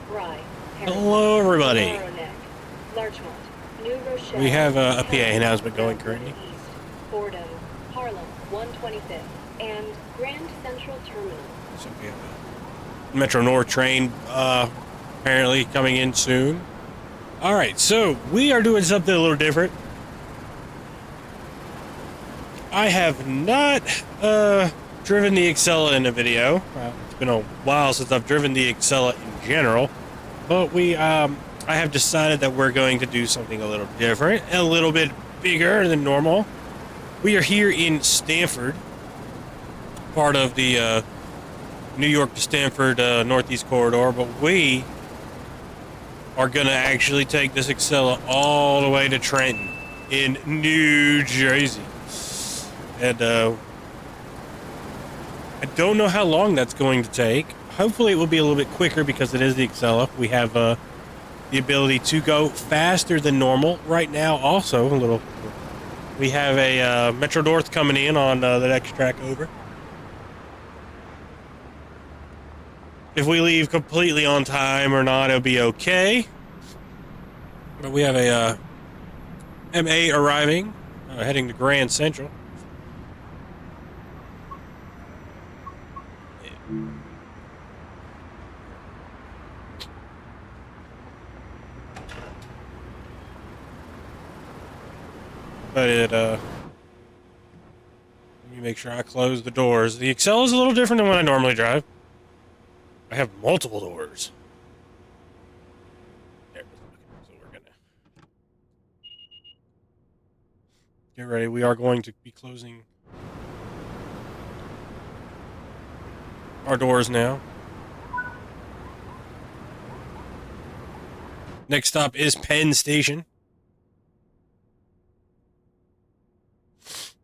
Hello, everybody. We have a PA announcement going currently. Fordham, Harlem, 125th, and Grand Central Terminal. So we have a Metro North train apparently coming in soon. All right, so we are doing something a little different. I have not driven the Acela in a video. It's been a while since I've driven the Acela in general, but I have decided that we're going to do something a little different, a little bit bigger than normal. We are here in Stanford, part of the New York to Stanford Northeast Corridor, but we are going to actually take this Acela all the way to Trenton in New Jersey. And I don't know how long that's going to take. Hopefully it will be a little bit quicker because it is the Acela. We have the ability to go faster than normal. Right now also we have a Metro North coming in on the next track over. If we leave completely on time or not, it'll be okay. But we have a MA arriving, heading to Grand Central. But let me make sure I close the doors. The Acela is a little different than what I normally drive. I have multiple doors. There. So we're gonna get ready. We are going to be closing our doors now. Next stop is Penn Station.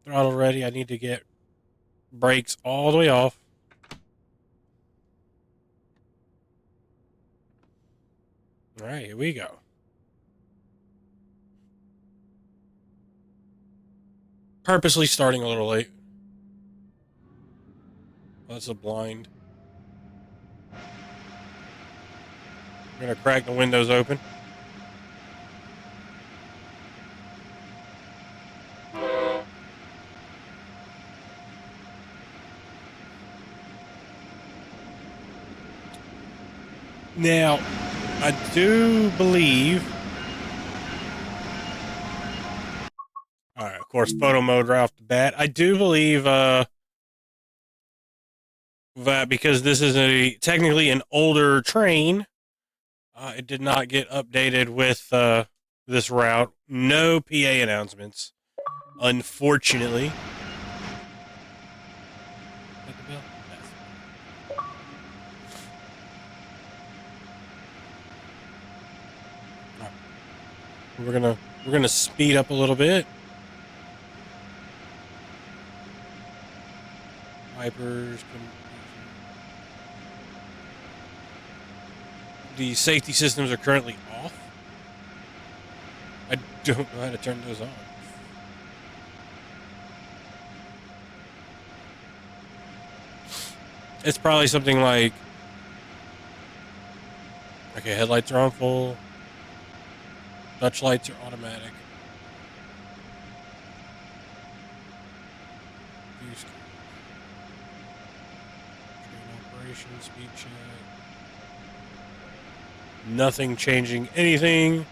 Throttle ready. I need to get brakes all the way off. All right, here we go. Purposely starting a little late. That's a blind. I'm gonna crack the windows open. Now, I do believe... Alright, of course, photo mode right off the bat. I do believe that because this is technically an older train, it did not get updated with this route. No PA announcements, unfortunately. We're gonna speed up a little bit. Wipers. The safety systems are currently off. I don't know how to turn those on. It's probably something like, okay, headlights are on full. Dutch lights are automatic. Train operation, speed check. Nothing changing anything.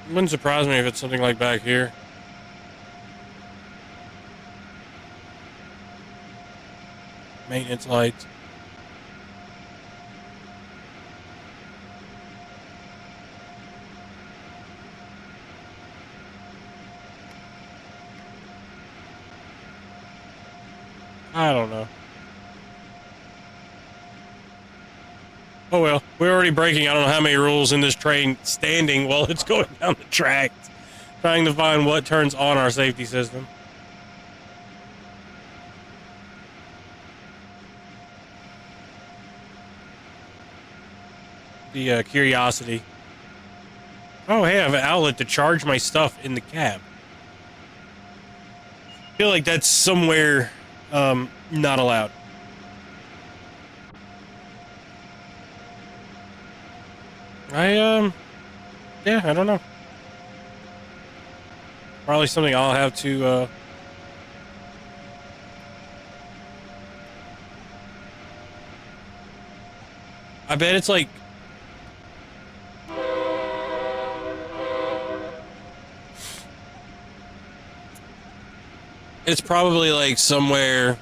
It wouldn't surprise me if it's something like back here. Maintenance lights. I don't know. Oh well, we're already breaking I don't know how many rules in this train standing while it's going down the track, trying to find what turns on our safety system. The Curiosity. Oh, hey, I have an outlet to charge my stuff in the cab. feel like that's somewhere not allowed. Yeah, I don't know. Probably something I'll have to I bet it's like it's probably like somewhere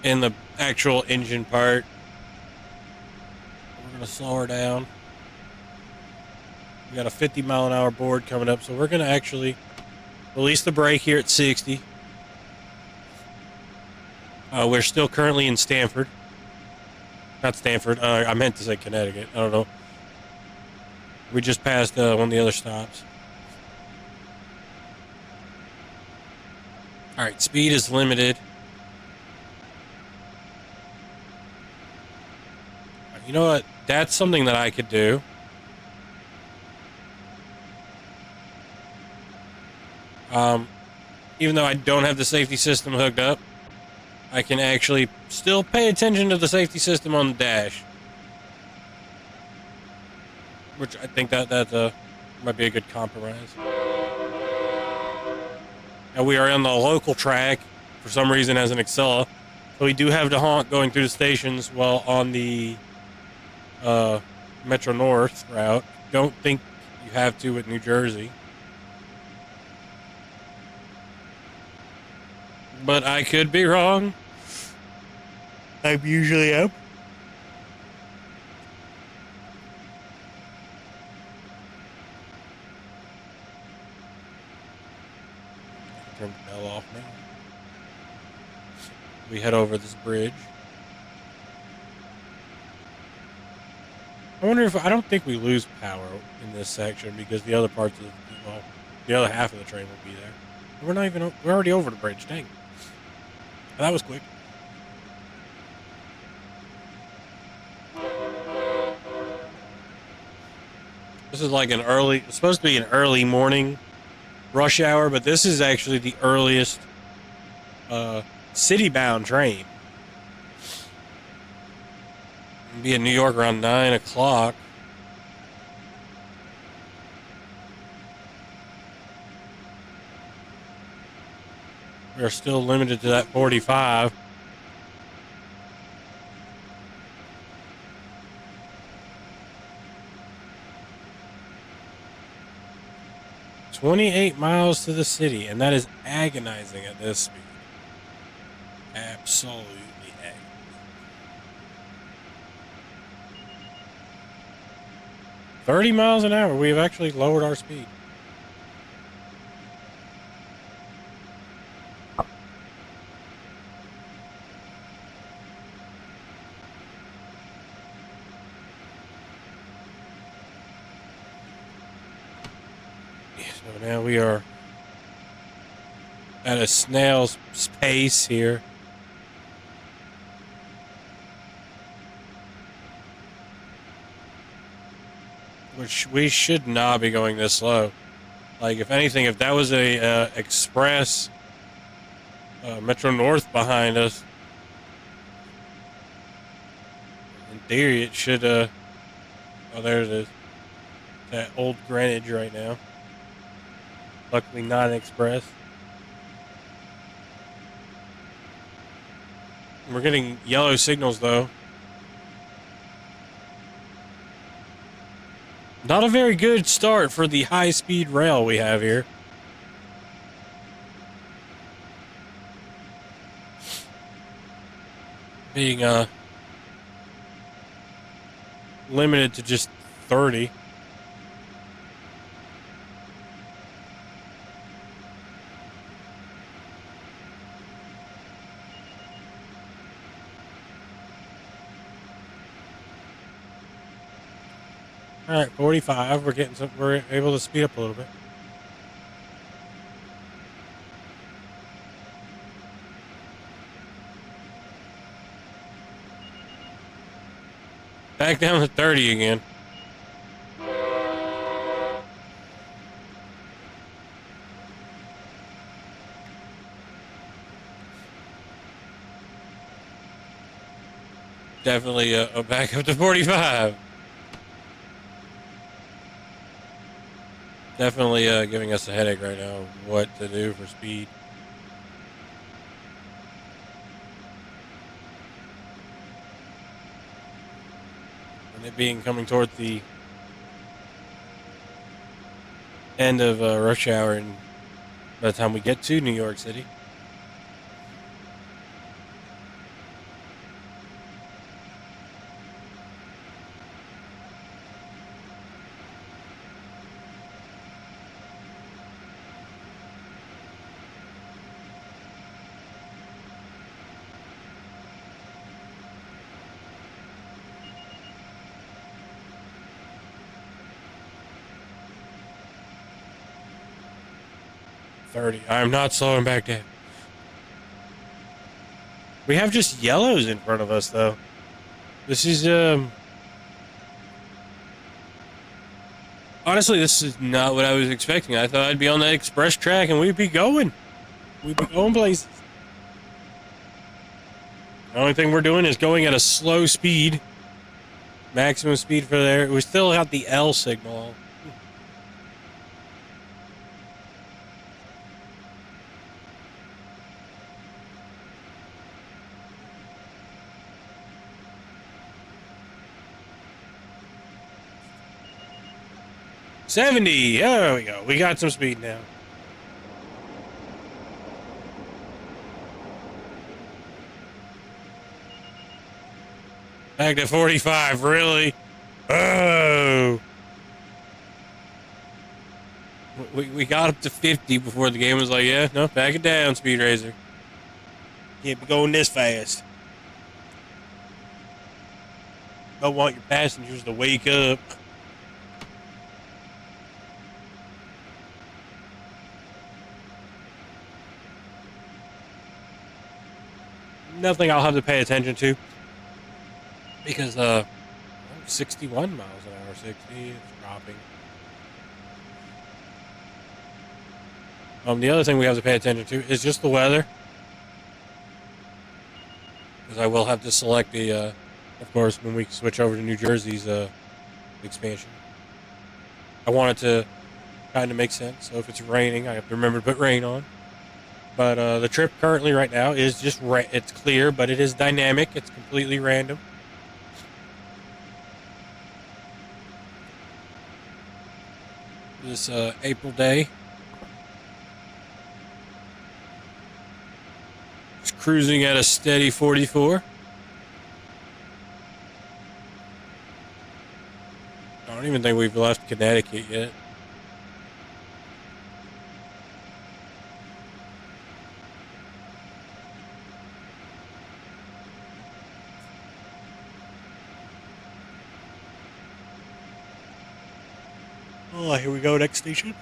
in the actual engine part. We're gonna slow her down. We got a 50-mile-an-hour board coming up, so we're gonna actually release the brake here at 60. We're still currently in Stanford. Not Stanford. I meant to say Connecticut. I don't know. We just passed one of the other stops. Alright, speed is limited. You know what? That's something that I could do. Even though I don't have the safety system hooked up, I can actually still pay attention to the safety system on the dash. Which I think that might be a good compromise. Now we are on the local track, for some reason as an Acela. So we do have to honk going through the stations while on the Metro North route. Don't think you have to with New Jersey. But I could be wrong. I usually am. Turn the bell off now. We head over this bridge. I wonder if I don't think we lose power in this section because the other parts of the other half of the train will be there. We're not even. We're already over the bridge. Dang. That was quick. This is like it's supposed to be an early morning rush hour, but this is actually the earliest city-bound train. We'll be in New York around 9 o'clock. We're still limited to that 45. "28 miles to the city," and that is agonizing at this speed. Absolutely agonizing. 30 miles an hour. We have actually lowered our speed. So now we are at a snail's pace here. Which we should not be going this slow. Like, if anything, if that was a express Metro North behind us, in theory it should, oh, there it is. That old Greenwich right now. Luckily not an express. We're getting yellow signals, though. Not a very good start for the high-speed rail we have here. Being limited to just 30. All right, 45. We're able to speed up a little bit. Back down to 30 again. definitely back up to 45. Definitely giving us a headache right now of what to do for speed. And it being coming toward the end of rush hour, and by the time we get to New York City. I'm not slowing back down. We have just yellows in front of us, though. This is, honestly, this is not what I was expecting. I thought I'd be on that express track and we'd be going. We'd be going places. The only thing we're doing is going at a slow speed. Maximum speed for there. We still got the L signal. $70. There we go. We got some speed now. Back to 45, really? Oh! We got up to 50 before the game was like, yeah, no, back it down, Speed Racer. Can't be going this fast. Don't want your passengers to wake up. Nothing I'll have to pay attention to. Because, 61 miles an hour, 60, it's dropping. The other thing we have to pay attention to is just the weather. Because I will have to select the, of course, when we switch over to New Jersey's, expansion. I want it to kind of make sense. So if it's raining, I have to remember to put rain on. But, the trip currently right now is just, it's clear, but it is dynamic. It's completely random. This April day. Just cruising at a steady 44. I don't even think we've left Connecticut yet. Oh, here we go, next station.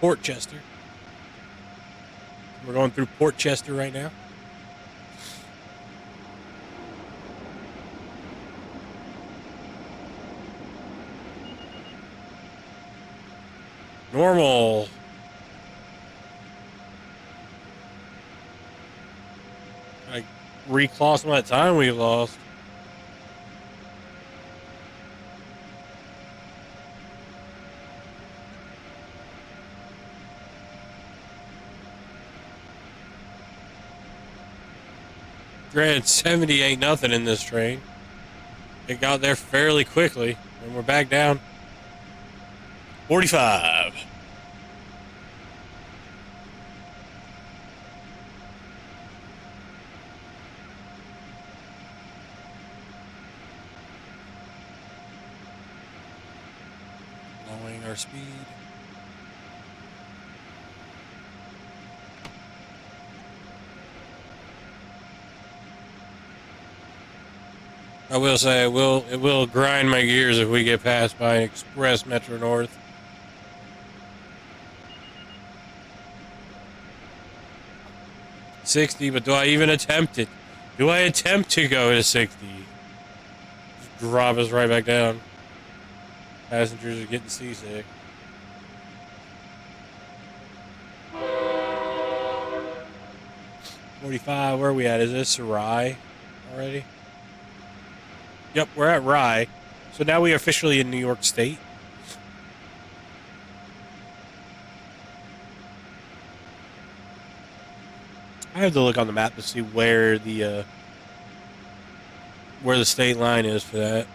Port Chester. We're going through Port Chester right now. Normal. I reclaw some of that time we lost. Granted, 70 ain't nothing in this train. It got there fairly quickly, and we're back down. 45. Lowering our speed. I will say it will grind my gears if we get passed by an express Metro North. $60, but do I even attempt it? Do I attempt to go to 60? Just drop us right back down. Passengers are getting seasick. 45. Where are we at? Is this Rye already? Yep, we're at Rye. So now we are officially in New York State. I have to look on the map to see where the state line is for that.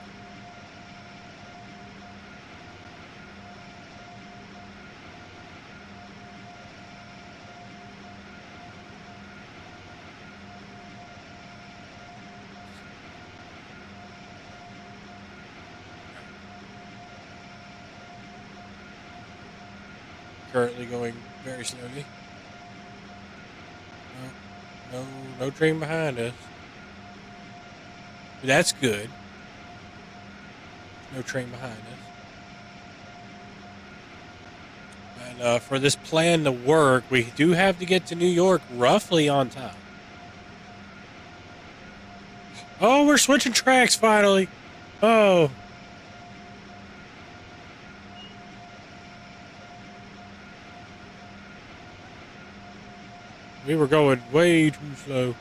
Currently going very slowly. No train behind us. That's good. No train behind us. And for this plan to work, we do have to get to New York roughly on time. Oh, we're switching tracks finally. Oh. We were going way too slow.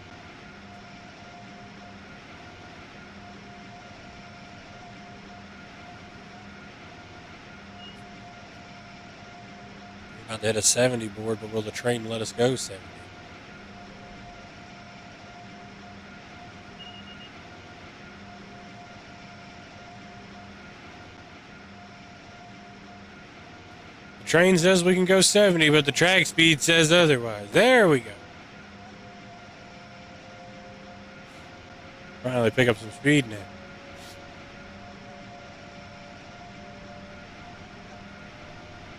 We're about to hit a 70 board, but will the train let us go 70? The train says we can go 70, but the track speed says otherwise. There we go. Finally pick up some speed now.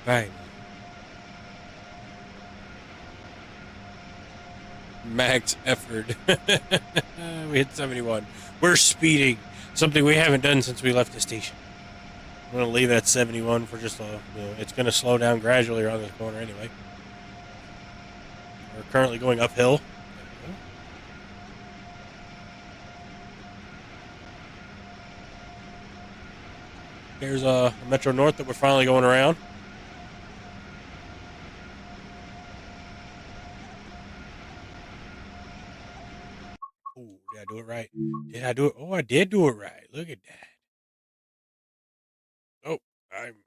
Right. Max effort. We hit 71. We're speeding. Something we haven't done since we left the station. I'm going to leave it at 71 for just a... it's going to slow down gradually around this corner anyway. We're currently going uphill. Here's a Metro North that we're finally going around. Oh, did I do it right? Did I do it? Oh, I did do it right. Look at that. Oh,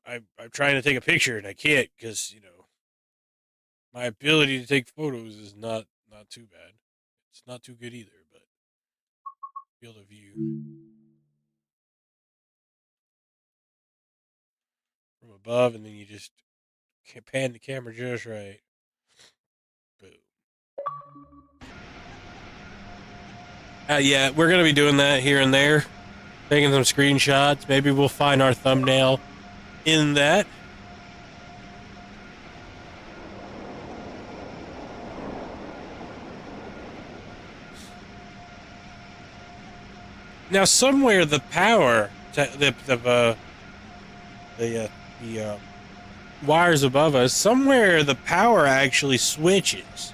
I'm trying to take a picture and I can't because, my ability to take photos is not too bad. It's not too good either, but field of view from above, and then you just pan the camera just right. Boom. Yeah, we're gonna be doing that here and there, taking some screenshots. Maybe we'll find our thumbnail in that. Now, somewhere the power, the wires above us, somewhere the power actually switches.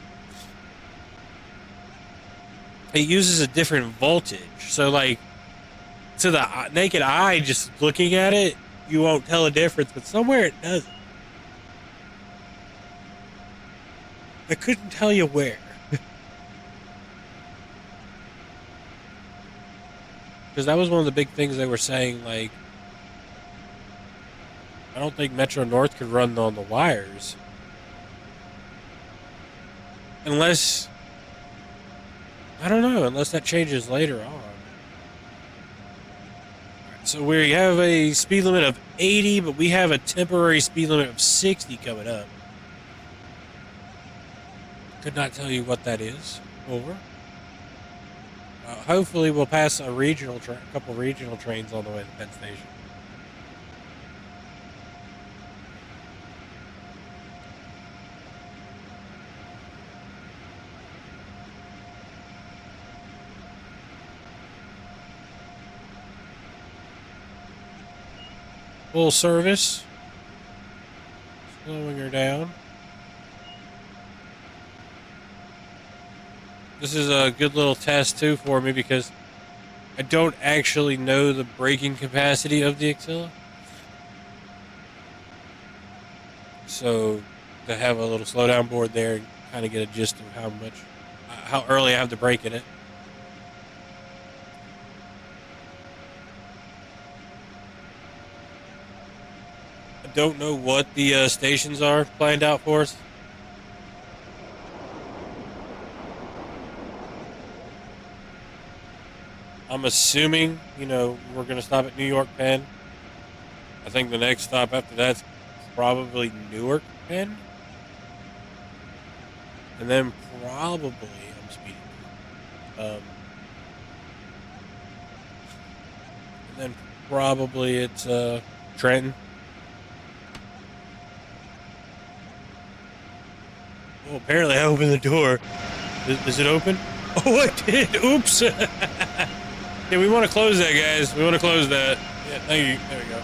It uses a different voltage, so like to the naked eye, just looking at it, you won't tell a difference. But somewhere it doesn't. I couldn't tell you where. Because that was one of the big things they were saying, like, I don't think Metro North could run on the wires. Unless, I don't know, unless that changes later on. So we have a speed limit of 80, but we have a temporary speed limit of 60 coming up. Could not tell you what that is. Over. Hopefully we'll pass a couple regional trains on the way to Penn Station. Full service. Slowing her down. This is a good little test too for me because I don't actually know the braking capacity of the Acela. So to have a little slowdown board there and kind of get a gist of how much how early I have to break in it. I don't know what the stations are planned out for us. I'm assuming, we're going to stop at New York Penn. I think the next stop after that's probably Newark Penn. And then probably, I'm speeding. And then probably it's Trenton. Oh, apparently I opened the door. Is it open? Oh, I did. Oops. Yeah, we want to close that, guys. We want to close that. Yeah, thank you. There we go.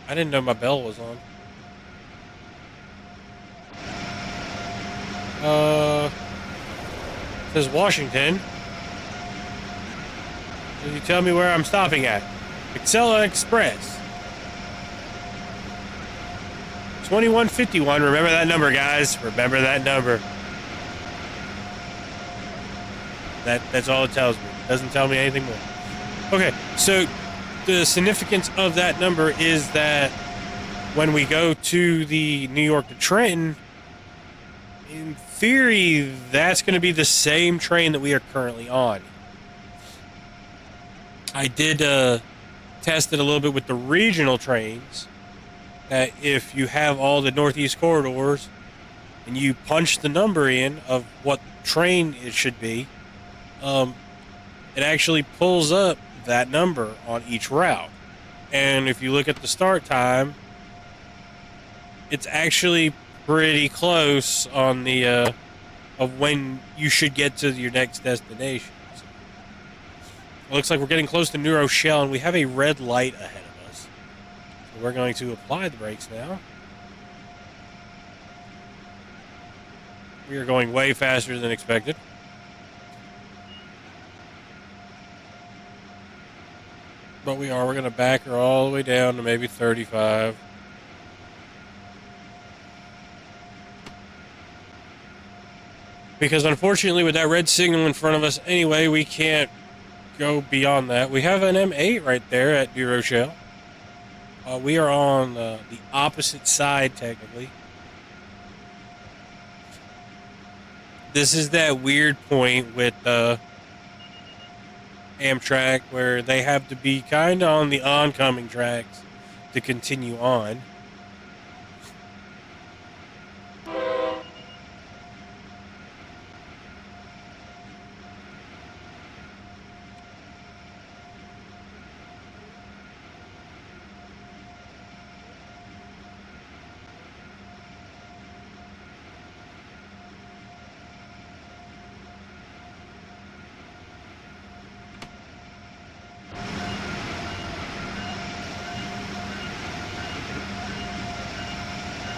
I didn't know my bell was on. It says Washington. Can you tell me where I'm stopping at? Acela Express. 2151. Remember that number, guys. Remember that number. That's all it tells me. It doesn't tell me anything more. Okay, so the significance of that number is that when we go to the New York to Trenton, in theory, that's going to be the same train that we are currently on. I did test it a little bit with the regional trains, that if you have all the Northeast corridors and you punch the number in of what train it should be, it actually pulls up that number on each route. And if you look at the start time, it's actually pretty close on the of when you should get to your next destination. So it looks like we're getting close to New Rochelle, and we have a red light ahead of us. So we're going to apply the brakes now. We are going way faster than expected. But we're going to back her all the way down to maybe 35. Because unfortunately, with that red signal in front of us anyway, we can't go beyond that. We have an M8 right there at New Rochelle. We are on the opposite side, technically. This is that weird point with Amtrak where they have to be kind of on the oncoming tracks to continue on.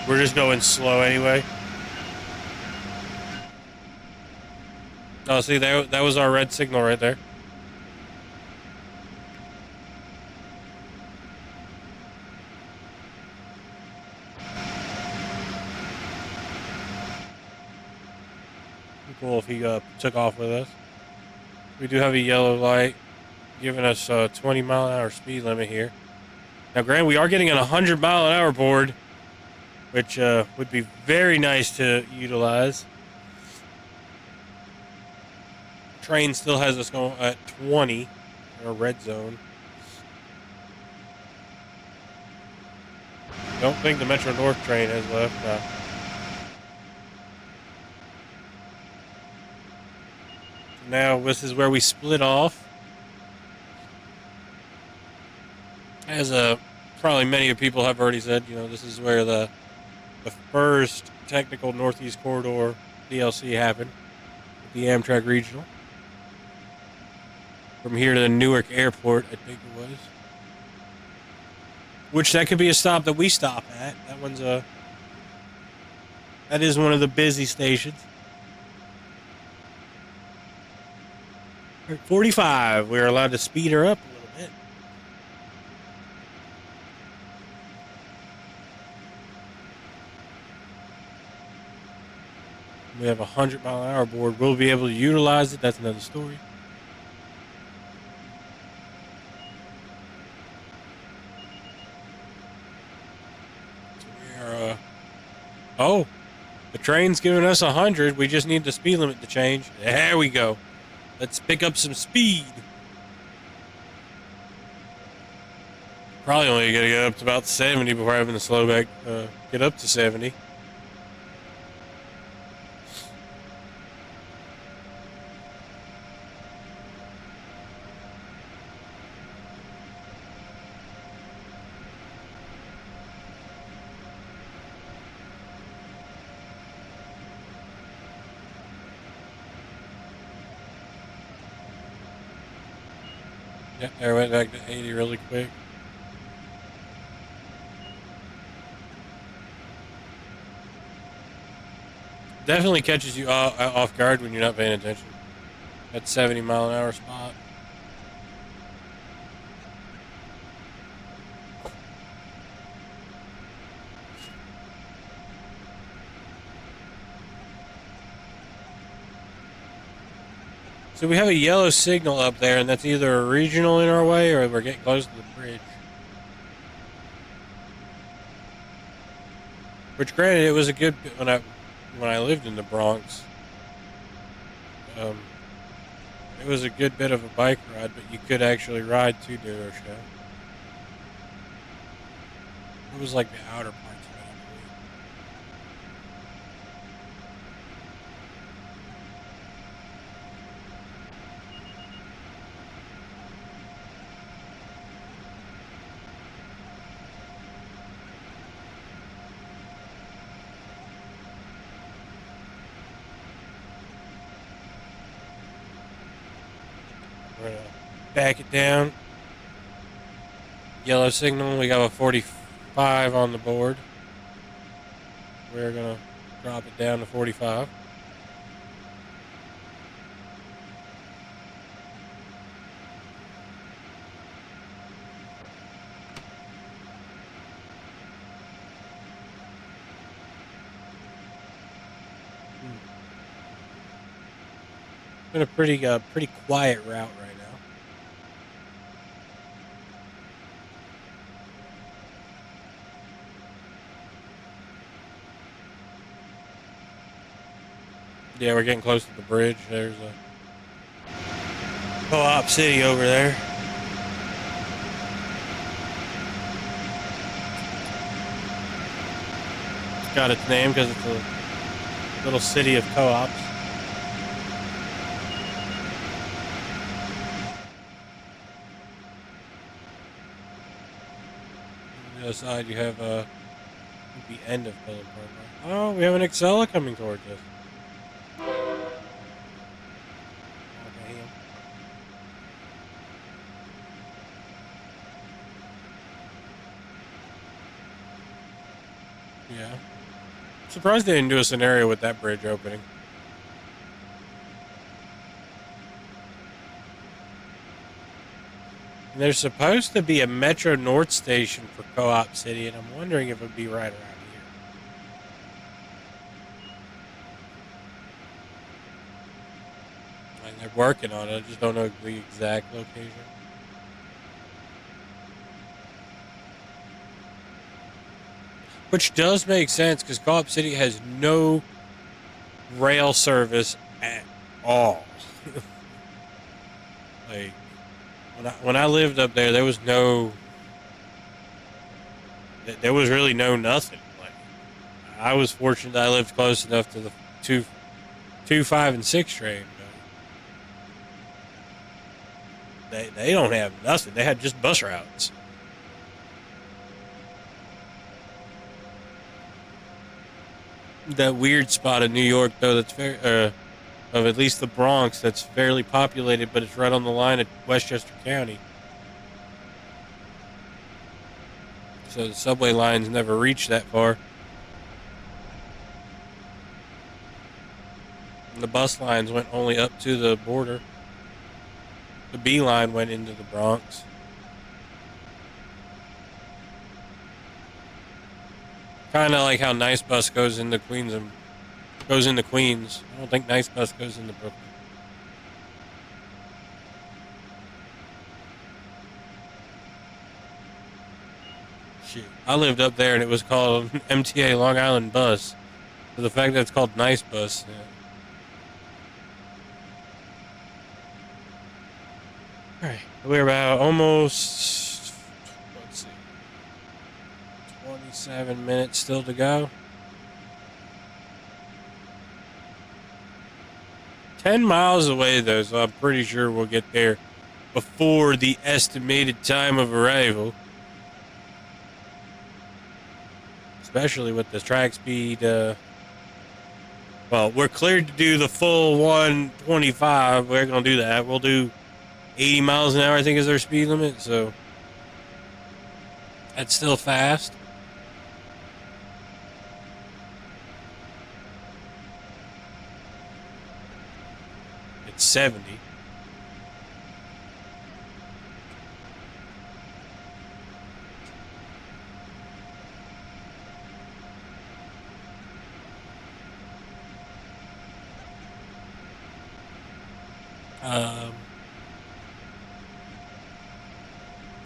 We're just going slow anyway. Oh, see, that was our red signal right there. Be cool if he took off with us. We do have a yellow light giving us a 20-mile-an-hour speed limit here. Now, granted, we are getting a 100-mile-an-hour board, which would be very nice to utilize. Train still has us going at 20 in a red zone. Don't think the Metro North train has left. Now this is where we split off. As probably many of people have already said, this is where the first technical Northeast Corridor DLC happened with the Amtrak Regional. From here to the Newark Airport, I think it was. Which that could be a stop that we stop at. That is one of the busy stations. 45. We're allowed to speed her up a little bit. we have a 100-mile-an-hour board. We'll be able to utilize it. That's another story. So we are, oh, the train's giving us 100. We just need the speed limit to change. There we go. Let's pick up some speed. Probably only gonna get up to about 70 before having to slow back, get up to 70. Yeah, I went back to 80 really quick. Definitely catches you off guard when you're not paying attention. That 70-mile-an-hour spot. So we have a yellow signal up there, and that's either a regional in our way or we're getting close to the bridge. Which, granted, it was a good bit when I lived in the Bronx. It was a good bit of a bike ride, but you could actually ride to Duro Show. It was like the outer parts of it, I believe. We're gonna back it down. Yellow signal. We got a 45 on the board. We're gonna drop it down to 45. Been a pretty quiet route right now. Yeah, we're getting close to the bridge. There's a co-op city over there. It's got its name because it's a little city of co-ops. On the other side, you have the end of Pillar Parkway. Oh, we have an Acela coming towards us. Oh, damn. Yeah. I'm surprised they didn't do a scenario with that bridge opening. And there's supposed to be a Metro North station for Co-op City, and I'm wondering if it would be right around here. And they're working on it. I just don't know the exact location. Which does make sense because Co-op City has no rail service at all. Like when I lived up there, there was really no nothing. Like I was fortunate that I lived close enough to the 2, 5, and 6 train. But they don't have nothing. They had just bus routes. That weird spot in New York, though, that's very, of at least the Bronx, that's fairly populated, but it's right on the line at Westchester County. So the subway lines never reach that far. And the bus lines went only up to the border. The B line went into the Bronx. Kind of like how Nice Bus goes into Queens and Goes into Queens. I don't think Nice Bus goes into Brooklyn. Shit. I lived up there and it was called MTA Long Island Bus. So the fact that it's called Nice Bus. Yeah. Alright. We're about almost, let's see, 27 minutes still to go. 10 miles away though, so I'm pretty sure we'll get there before the estimated time of arrival. Especially with the track speed, well, we're cleared to do the full 125. We're going to do that. We'll do 80 miles an hour, I think, is our speed limit, so that's still fast. It's 70.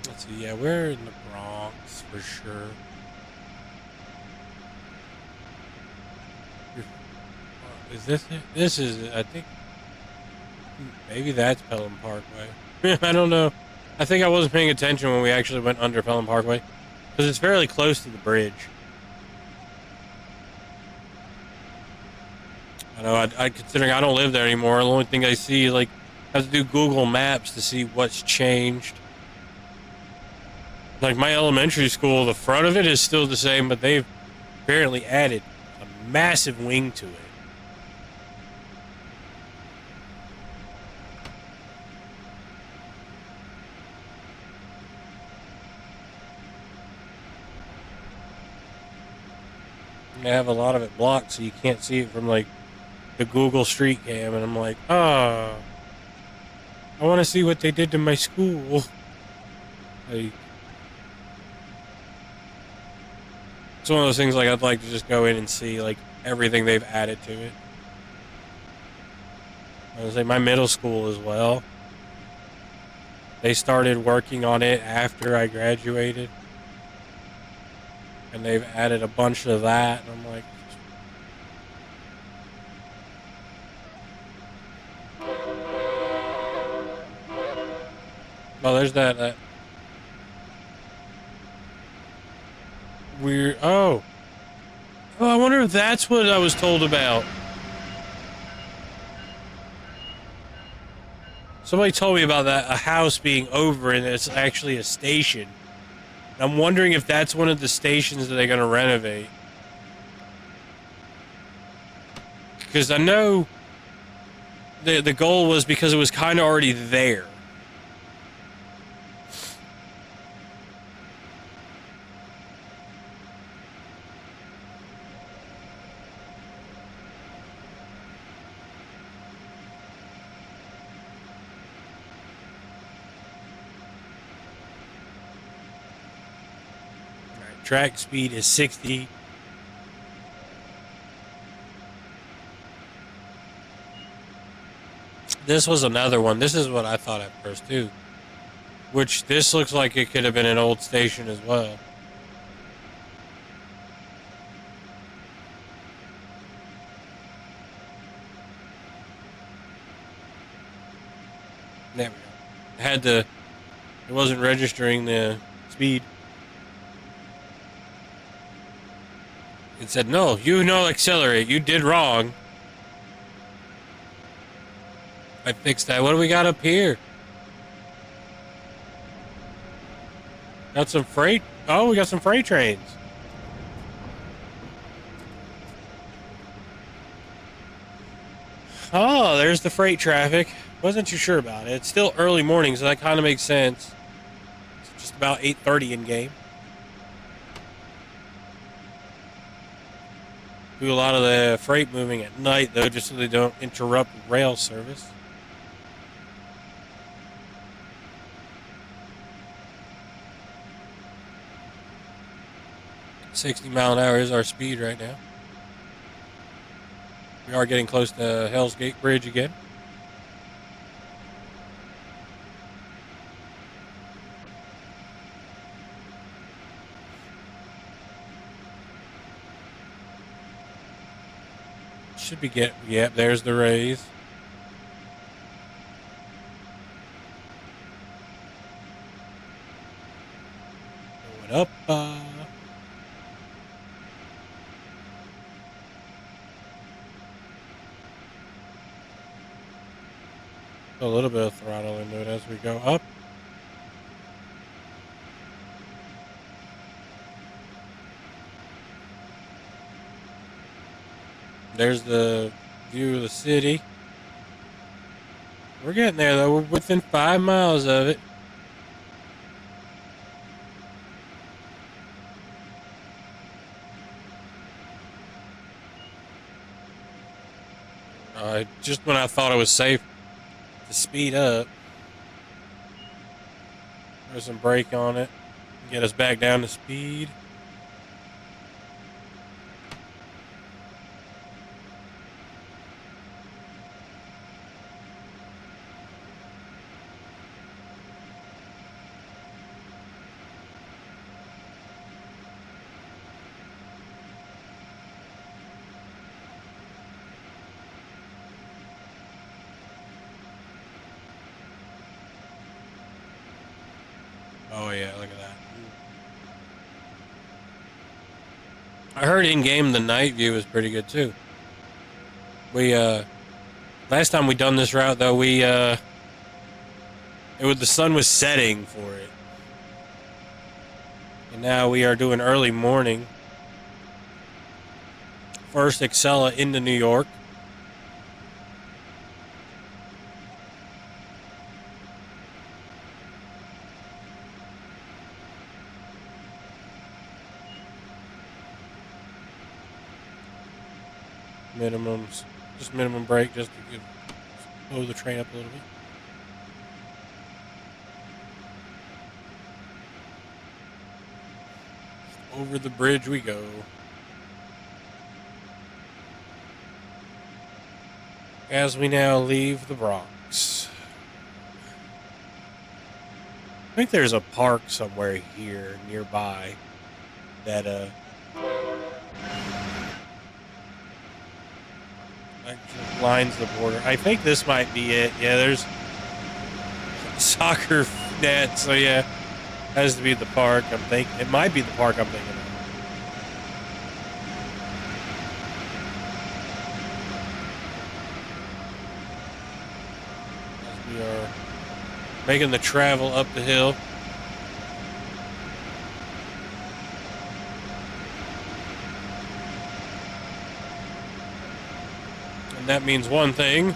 Let's see. Yeah, we're in the Bronx for sure. Is this it? This is it, I think. Maybe that's Pelham Parkway. I don't know. I think I wasn't paying attention when we actually went under Pelham Parkway. Because it's fairly close to the bridge. I know, considering I don't live there anymore, the only thing I see, like, I have to do Google Maps to see what's changed. Like, my elementary school, the front of it is still the same, but they've apparently added a massive wing to it. They have a lot of it blocked, so you can't see it from, like, the Google Street Cam, and I'm like, oh, I want to see what they did to my school. Like, it's one of those things, like, I'd like to just go in and see, like, everything they've added to it. I was like, my middle school as well. They started working on it after I graduated. And they've added a bunch of that, and I'm like, oh, there's that weird, oh, I wonder if that's what I was told about. Somebody told me about that, a house being over, and it's actually a station. I'm wondering if that's one of the stations that they're going to renovate. Because I know the goal was because it was kind of already there. Track speed is 60. This was another one. This is what I thought at first too. Which this looks like it could have been an old station as well. There we go. It wasn't registering the speed. It said, no, you no accelerate. You did wrong. I fixed that. What do we got up here? Got some freight. Oh, we got some freight trains. Oh, there's the freight traffic. Wasn't too sure about it. It's still early morning, so that kind of makes sense. It's just about 8:30 in game. Do a lot of the freight moving at night, though, just so they don't interrupt rail service. .60 mile an hour is our speed right now. We are getting close to Hell's Gate Bridge again. Should be yep, there's the rays. Going up, a little bit of throttle into it as we go up. There's the view of the city. We're getting there though. We're within 5 miles of it. Just when I thought it was safe to speed up, there's some brake on it. Get us back down to speed. Oh yeah, look at that. I heard in-game the night view is pretty good too. We last time we done this route though, the sun was setting for it. And now we are doing early morning. First Acela into New York. Just minimum brake just to slow the train up a little bit. Over the bridge we go. As we now leave the Bronx. I think there's a park somewhere here nearby that actually lines the border. I think this might be it. Yeah, there's soccer net, so yeah, has to be the park. I'm thinking it might be the park I'm thinking of. As we are making the travel up the hill. And that means one thing.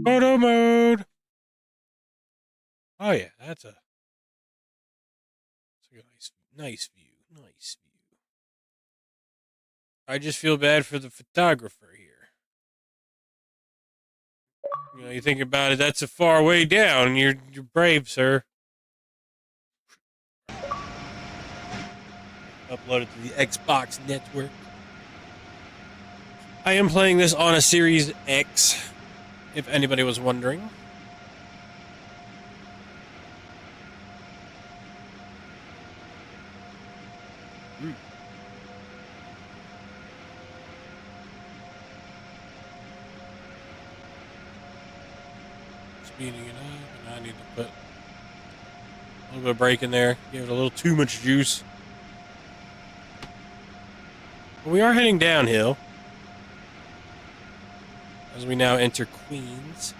Photo mode. Oh yeah, that's a nice view. Nice view. I just feel bad for the photographer here. You know, you think about it, that's a far way down. You're brave, sir. Uploaded to the Xbox network. I am playing this on a Series X, if anybody was wondering. Speeding it up, and I need to put a little bit of brake in there. Give it a little too much juice. But we are heading downhill as we now enter Queens.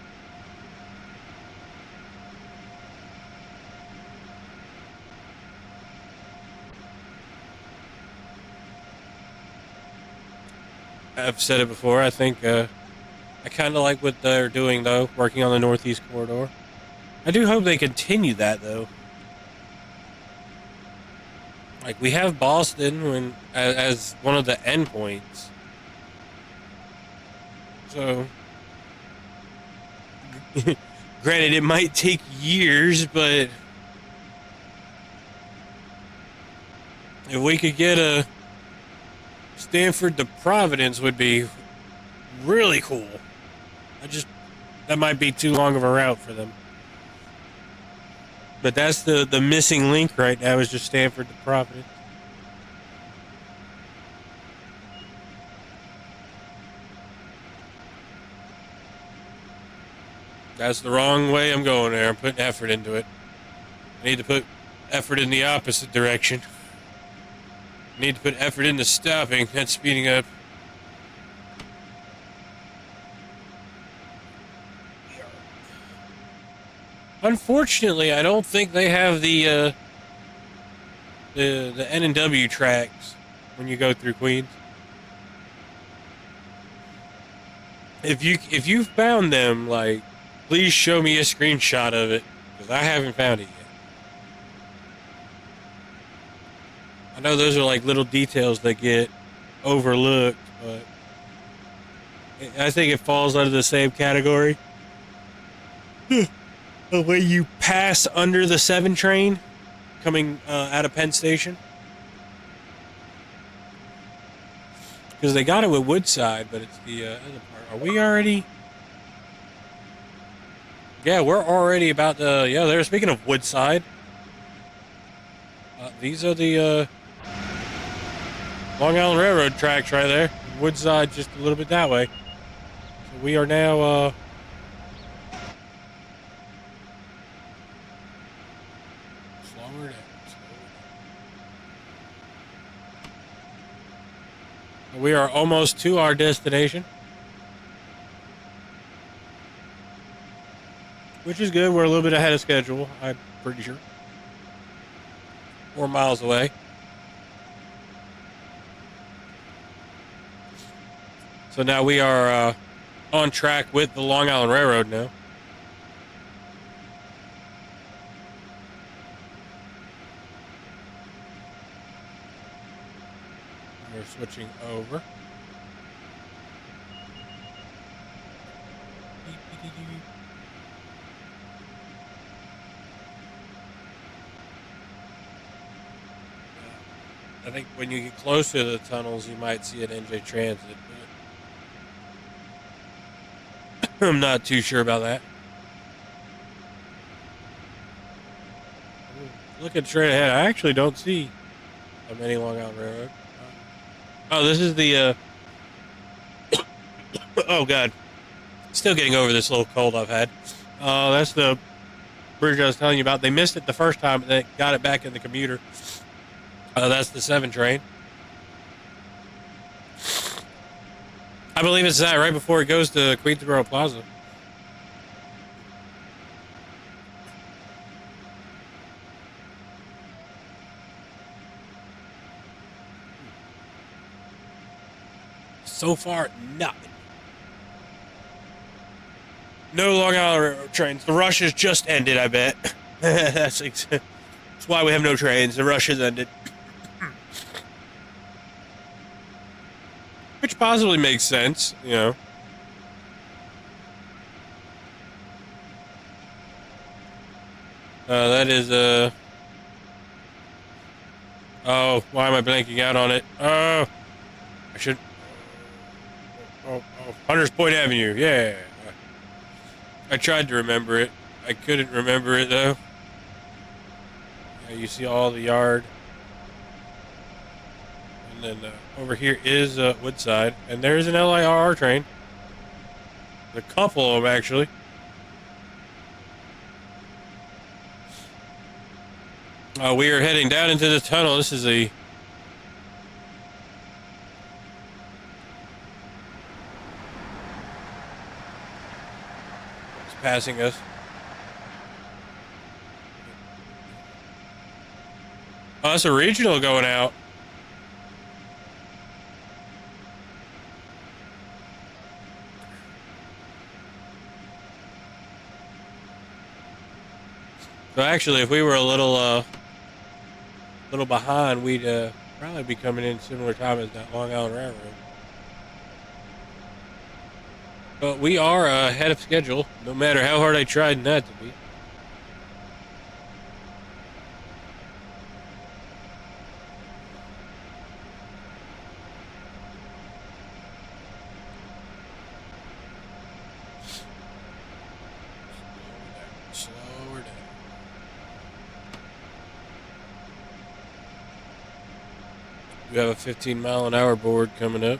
I've said it before. I think I kind of like what they're doing, though, working on the Northeast Corridor. I do hope they continue that, though. Like, we have Boston as one of the endpoints. So, granted, it might take years, but if we could get a Stanford to Providence would be really cool. That might be too long of a route for them. But that's the missing link right now is just Stanford to Providence. That's the wrong way I'm going there. I'm putting effort into it. I need to put effort in the opposite direction. I need to put effort into stopping and speeding up. Unfortunately, I don't think they have the N and W tracks when you go through Queens. If you found them, like, please show me a screenshot of it, because I haven't found it yet. I know those are like little details that get overlooked, but I think it falls under the same category. The way you pass under the 7 train coming out of Penn Station. Because they got it with Woodside, but it's the other part. Are we already? Yeah, we're already about to... Yeah, they're speaking of Woodside. These are the Long Island Railroad tracks right there. Woodside just a little bit that way. So we are now... slower down. We are almost to our destination. Which is good. We're a little bit ahead of schedule, I'm pretty sure. 4 miles away. So now we are on track with the Long Island Railroad now. We're switching over. I think when you get closer to the tunnels, you might see an NJ Transit, but I'm not too sure about that. Looking straight ahead, I actually don't see many Long Island Railroad. Oh, this is the, oh God. Still getting over this little cold I've had. That's the bridge I was telling you about. They missed it the first time, but they got it back in the commuter. That's the 7 train. I believe it's that right before it goes to Queensboro Plaza. So far, nothing. No Long Island Railroad trains. The rush has just ended, I bet. That's why we have no trains. The rush has ended. Which possibly makes sense, you know. That is, oh, why am I blanking out on it? Oh, I should... Oh, Hunters Point Avenue, yeah. I tried to remember it. I couldn't remember it, though. Yeah, you see all the yard. And then over here is Woodside. And there's an LIRR train. A couple of them, actually. We are heading down into the tunnel. This is a... It's passing us. Oh, that's a regional going out. So actually, if we were a little behind, we'd probably be coming in similar time as that Long Island Railroad. But we are ahead of schedule, no matter how hard I tried not to be. We have a 15-mile-an-hour board coming up.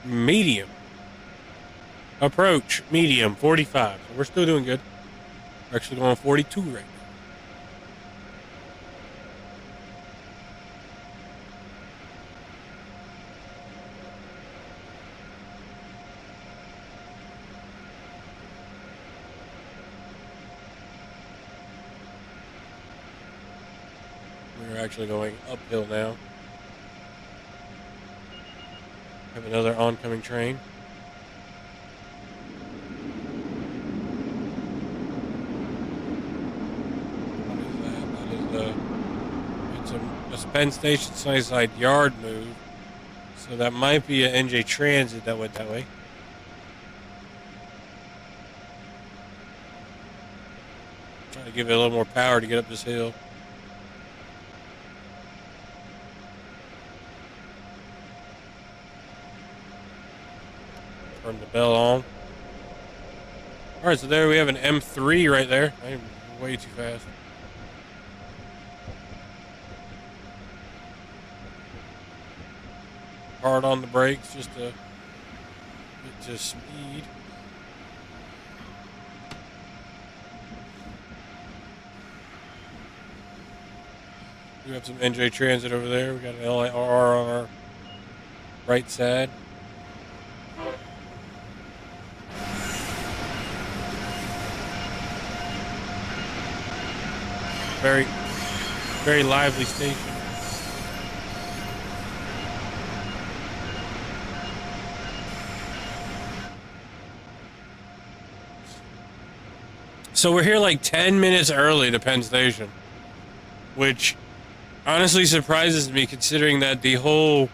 Medium. Approach. Medium. 45. So we're still doing good. We're actually going 42 right now. We're actually going uphill now. Have another oncoming train. What is that? It's a Penn Station Sunnyside yard move. So that might be an NJ Transit that went that way. Trying to give it a little more power to get up this hill. Turn the bell on. Alright, so there we have an M3 right there. I'm way too fast. Hard on the brakes just to get to speed. We have some NJ Transit over there. We got an LIR on our right side. Very, very lively station. So we're here like 10 minutes early to Penn Station, which honestly surprises me considering that the whole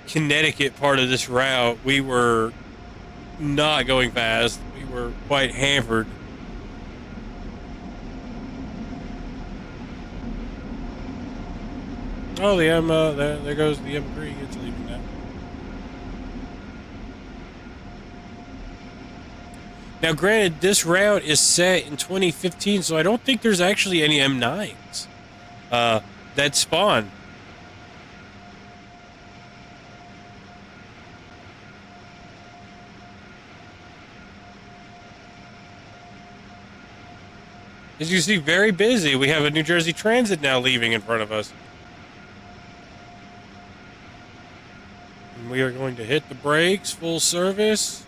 Connecticut part of this route, we were not going fast. We were quite hampered. Oh, the M, there goes the M3. It's leaving now. Now, granted, this route is set in 2015, so I don't think there's actually any M9s that spawn. As you see, very busy. We have a New Jersey Transit now leaving in front of us. And we are going to hit the brakes, full service.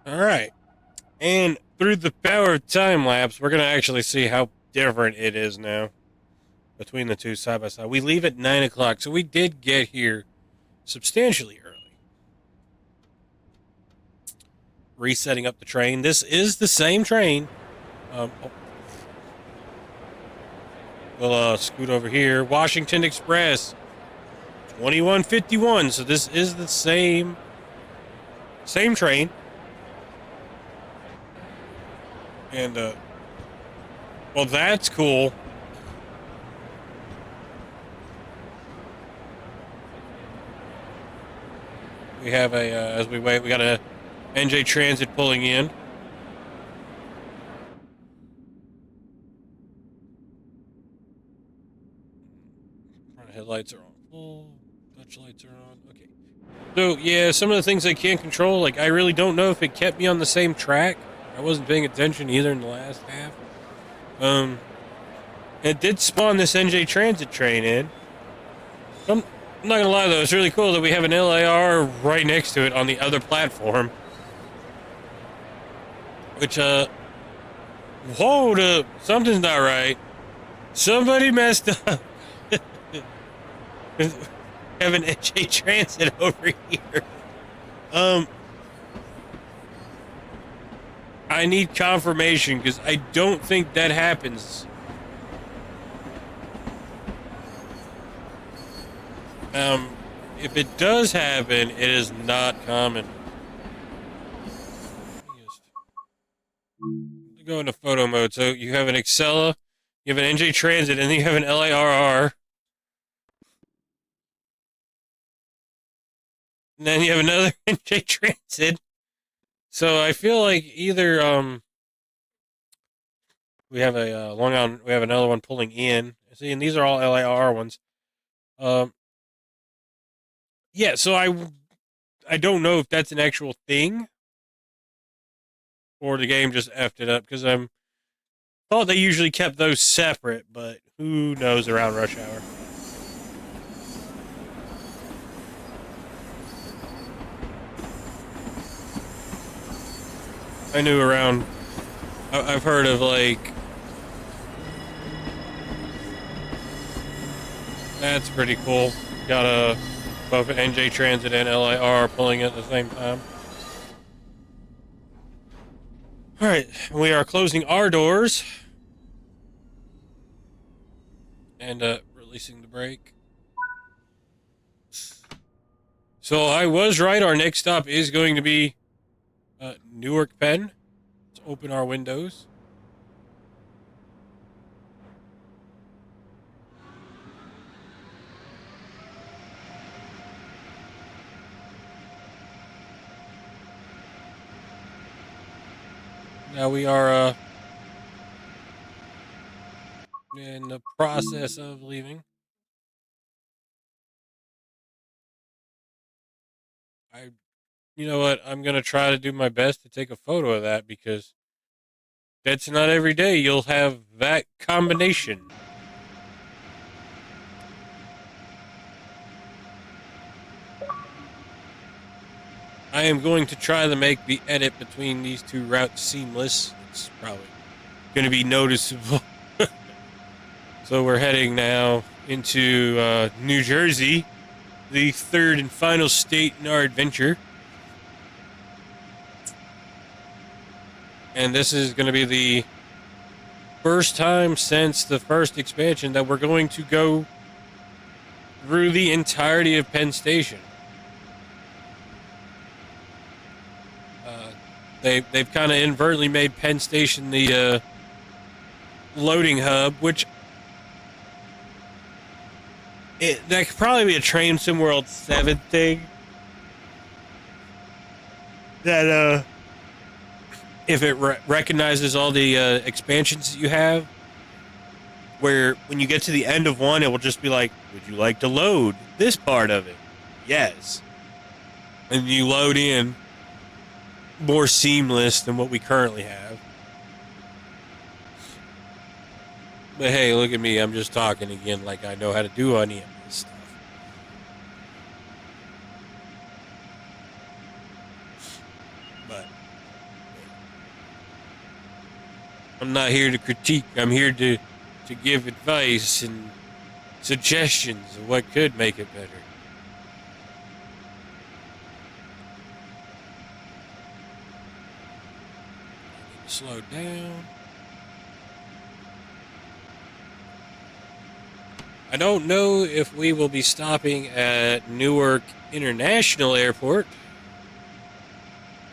All right. And through the power of time lapse, we're going to actually see how different it is now between the two side by side. We leave at 9 o'clock, so we did get here substantially early. Resetting up the train. This is the same train. We'll scoot over here. Washington Express, 2151. So this is the same train. And well, that's cool. We have a as we wait, we got a NJ Transit pulling in. Front headlights are on full. Touch lights are on. Okay. So, yeah, some of the things I can't control, like, I really don't know if it kept me on the same track. I wasn't paying attention either in the last half. It did spawn this NJ Transit train in. I'm not gonna lie, though, it's really cool that we have an LIR right next to it on the other platform. Which, hold up, something's not right. Somebody messed up. Have an NJ Transit over here. I need confirmation because I don't think that happens. If it does happen, it is not common. Just go into photo mode. So you have an Acela, you have an NJ Transit, and then you have an LARR. And then you have another NJ Transit. So I feel like either we have a Long Island, we have another one pulling in. See, and these are all LARR ones. Um, yeah. So I don't know if that's an actual thing or the game just effed it up because I'm thought they usually kept those separate, but who knows around rush hour. I knew around. I've heard of like. That's pretty cool. Got a both NJ Transit and LIR pulling at the same time. All right, we are closing our doors and releasing the brake. So I was right. Our next stop is going to be Newark Penn. Let's open our windows. Now we are in the process of leaving. You know what? I'm gonna try to do my best to take a photo of that because that's not every day you'll have that combination. I am going to try to make the edit between these two routes seamless. It's probably going to be noticeable. So we're heading now into New Jersey, the third and final state in our adventure. And this is going to be the first time since the first expansion that we're going to go through the entirety of Penn Station. They've kind of inadvertently made Penn Station the loading hub, which that could probably be a Train Sim World 7 thing. That if it recognizes all the expansions that you have, where when you get to the end of one, it will just be like, would you like to load this part of it? Yes. And you load in more seamless than what we currently have. But hey, look at me. I'm just talking again like I know how to do any of this stuff. But I'm not here to critique. I'm here to give advice and suggestions of what could make it better. Slow down. I don't know if we will be stopping at Newark International Airport.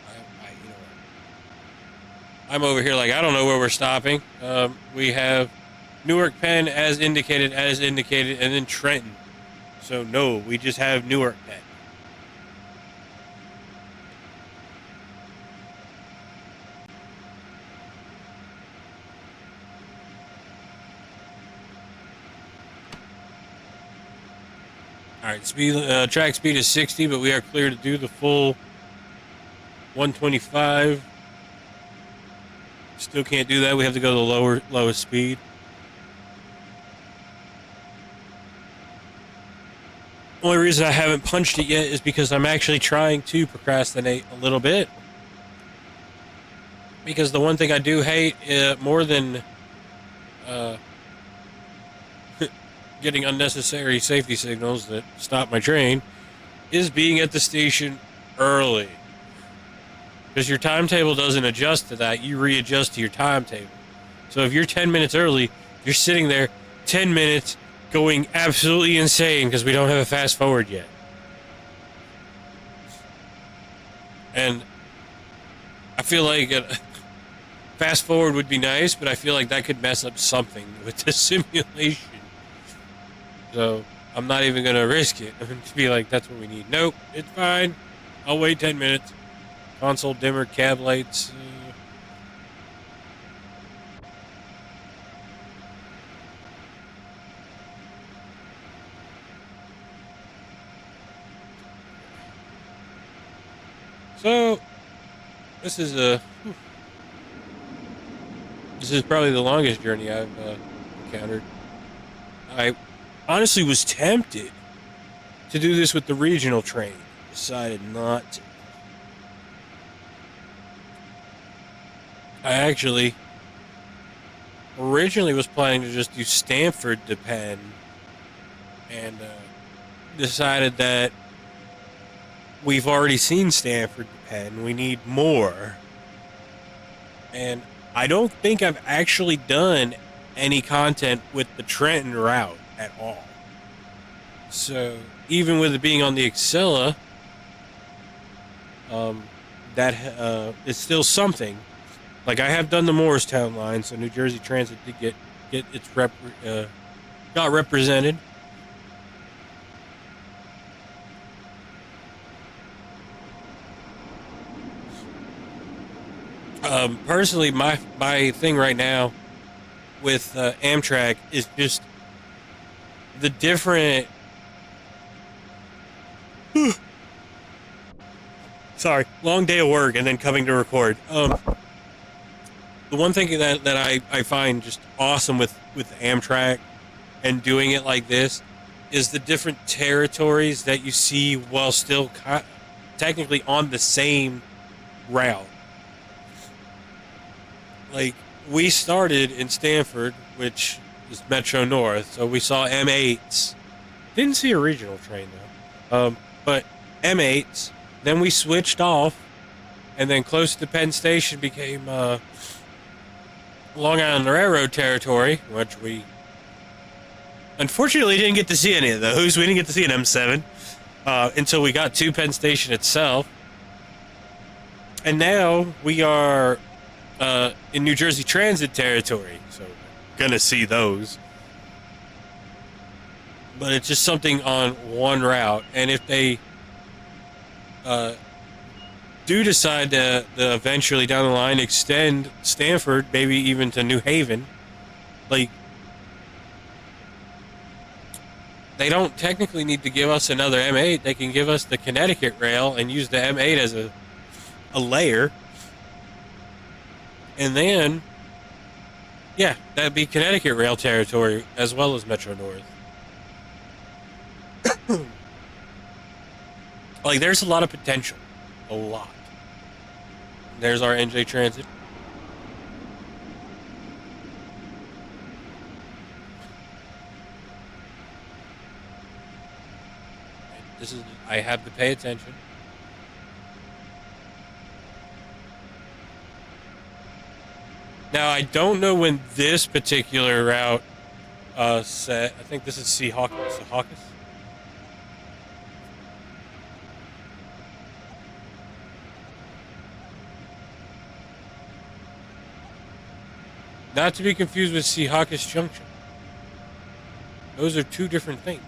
You know what? I'm over here like I don't know where we're stopping. We have Newark Penn as indicated, and then Trenton. So no, we just have Newark Penn. All right, track speed is 60, but we are clear to do the full 125. Still can't do that. We have to go to the lowest speed. Only reason I haven't punched it yet is because I'm actually trying to procrastinate a little bit. Because the one thing I do hate more than getting unnecessary safety signals that stop my train is being at the station early. Because your timetable doesn't adjust to that. You readjust to your timetable. So if you're 10 minutes early, you're sitting there 10 minutes going absolutely insane because we don't have a fast forward yet. And I feel like a fast forward would be nice, but I feel like that could mess up something with the simulation. So I'm not even going to risk it. I'm going to be like, that's what we need. Nope, it's fine. I'll wait 10 minutes. Console dimmer, cab lights. So this is probably the longest journey I've encountered. I honestly was tempted to do this with the regional train. Decided not to. I actually originally was planning to just do Stanford to Penn, and decided that we've already seen Stanford to Penn. We need more. And I don't think I've actually done any content with the Trenton route at all. So even with it being on the Acela, that is still something. Like, I have done the Morristown line, so New Jersey Transit did get its got represented. Personally, my thing right now with Amtrak is just the different. Sorry, long day of work and then coming to record. The one thing that I find just awesome with Amtrak and doing it like this is the different territories that you see while still technically on the same route. Like, we started in Stanford, which is Metro North, so we saw M8s. Didn't see a regional train though, but M8s. Then we switched off, and then close to Penn Station became Long Island Railroad territory, which we unfortunately didn't get to see any of those. We didn't get to see an M7 until we got to Penn Station itself. And now we are in New Jersey Transit territory, so gonna see those. But it's just something on one route, and if they do decide to eventually down the line extend Stanford, maybe even to New Haven, like, they don't technically need to give us another M8. They can give us the Connecticut rail and use the M8 as a layer. And then, yeah, that'd be Connecticut rail territory as well as Metro North. Like, there's a lot of potential. A lot. There's our NJ Transit. This is, I have to pay attention. Now, I don't know when this particular route set. I think this is Secaucus. Not to be confused with Secaucus Junction. Those are two different things.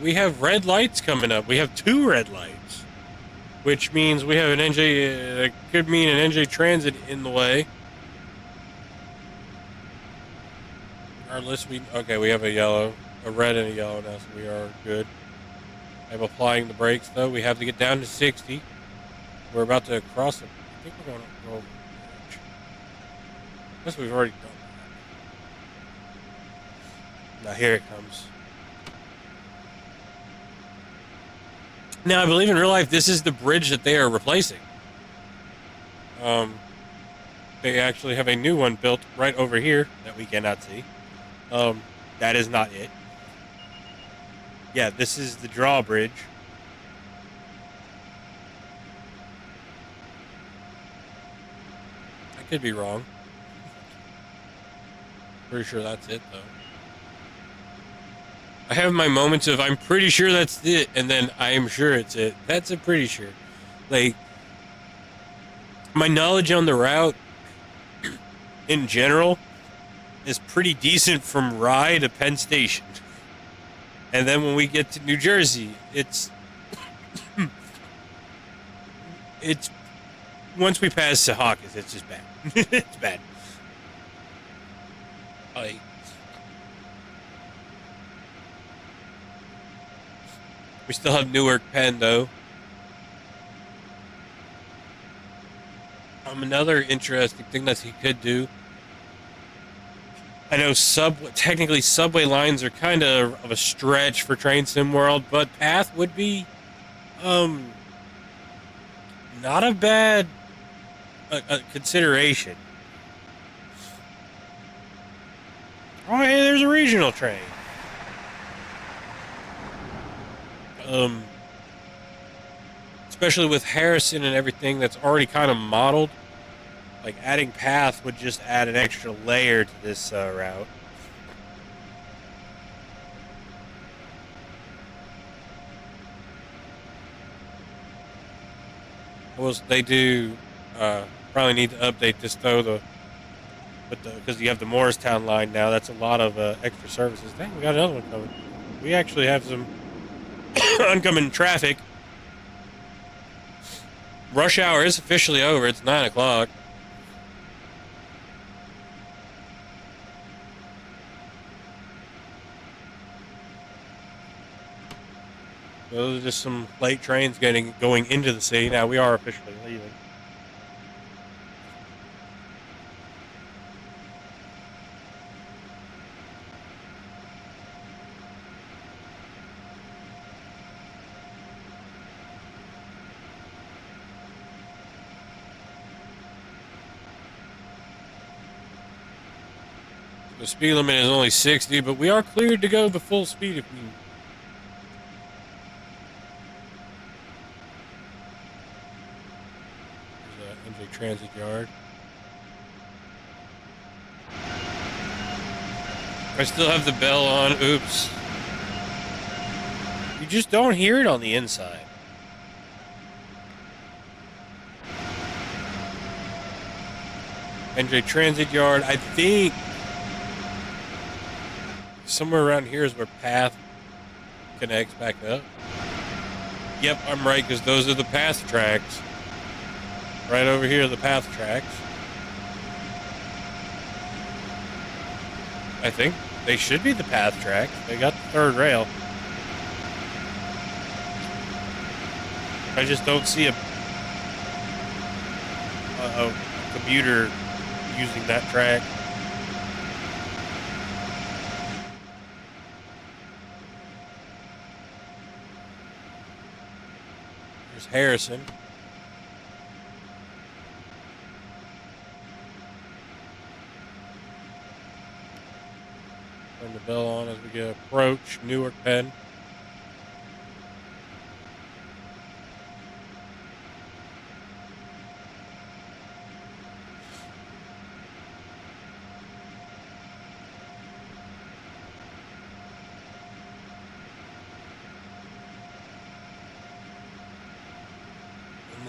We have red lights coming up. We have 2 red lights, which means we have an NJ. That could mean an NJ Transit in the way. Regardless, we have a red and a yellow now, so we are good. I'm applying the brakes though. We have to get down to 60. We're about to cross it. I think we're going to go over the bridge. Guess we've already done that. Now here it comes. Now I believe in real life this is the bridge that they are replacing. They actually have a new one built right over here that we cannot see. That is not it. Yeah, this is the drawbridge. I could be wrong. Pretty sure that's it, though. I have my moments of I'm pretty sure that's it, and then I am sure it's it. That's a pretty sure. Like, my knowledge on the route in general is pretty decent from Rye to Penn Station. And then when we get to New Jersey, it's once we pass Secaucus, it's just bad. It's bad. Like, we still have Newark Penn though. Another interesting thing that he could do. I know technically subway lines are kind of a stretch for Train Sim World, but path would be not a bad consideration. Oh, hey, there's a regional train. Especially with Harrison and everything that's already kind of modeled. Like, adding path would just add an extra layer to this route. Well, they do probably need to update this though, because you have the Morristown line now. That's a lot of extra services. Dang, we got another one coming. We actually have some oncoming traffic. Rush hour is officially over. It's 9 o'clock. Those are just some late trains going into the city. Now we are officially leaving. The speed limit is only 60, but we are cleared to go the full speed if we... There's a MJ Transit Yard. I still have the bell on. Oops. You just don't hear it on the inside. MJ Transit Yard, I think... somewhere around here is where path connects back up. Yep, I'm right, because those are the path tracks. Right over here are the path tracks. I think they should be the path tracks. They got the third rail. I just don't see a commuter using that track. Harrison. Turn the bell on as we approach Newark Penn.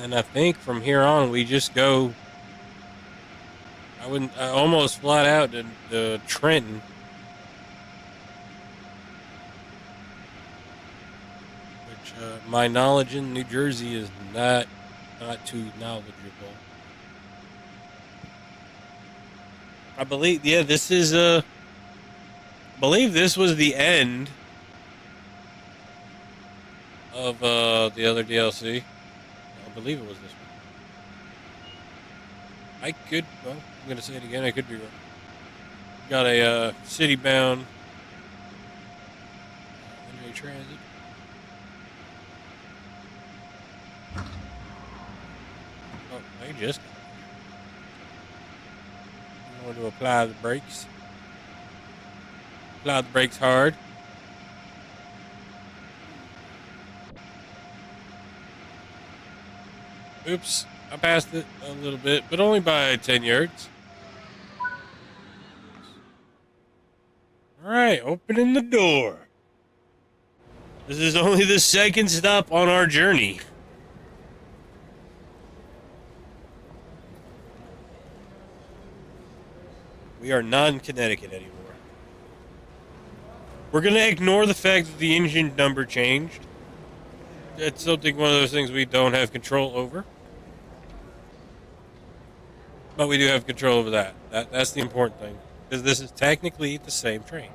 And I think from here on we just go. I almost flat out to Trenton. Which my knowledge in New Jersey is not too knowledgeable. I believe, yeah, this is I believe this was the end of the other DLC. I believe it was this one. Well, I'm going to say it again, I could be wrong. Got a city-bound MJ Transit. Oh, they just got there. I'm going to apply the brakes. Apply the brakes hard. Oops, I passed it a little bit, but only by 10 yards. All right, opening the door. This is only the second stop on our journey. We are not in Connecticut anymore. We're going to ignore the fact that the engine number changed. It's something, one of those things we don't have control over. But we do have control over that. That's the important thing. Because this is technically the same train.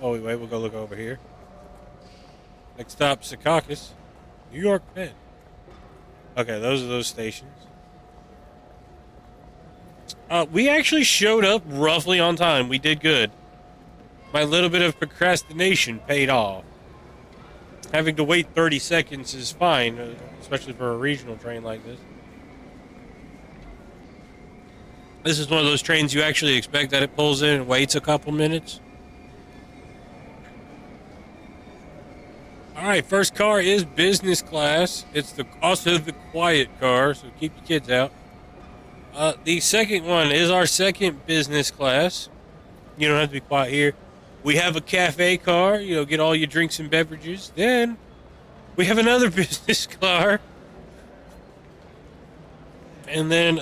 Oh, wait, we'll go look over here. Next stop, Secaucus, New York, Penn. Okay, those are those stations. We actually showed up roughly on time. We did good. My little bit of procrastination paid off. Having to wait 30 seconds is fine, especially for a regional train like this. This is one of those trains you actually expect that it pulls in and waits a couple minutes. Alright, first car is business class. It's also the quiet car, so keep your kids out. The second one is our second business class. You don't have to be quiet here. We have a cafe car, get all your drinks and beverages. Then we have another business car. And then,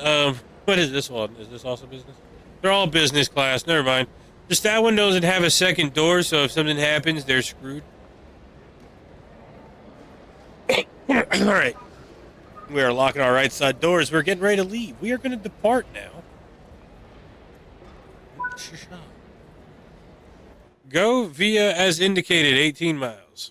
what is this one? Is this also business? They're all business class, never mind. Just that one doesn't have a second door, so if something happens, they're screwed. Alright. We are locking our right side doors. We're getting ready to leave. We are going to depart now. Go via as indicated, 18 miles.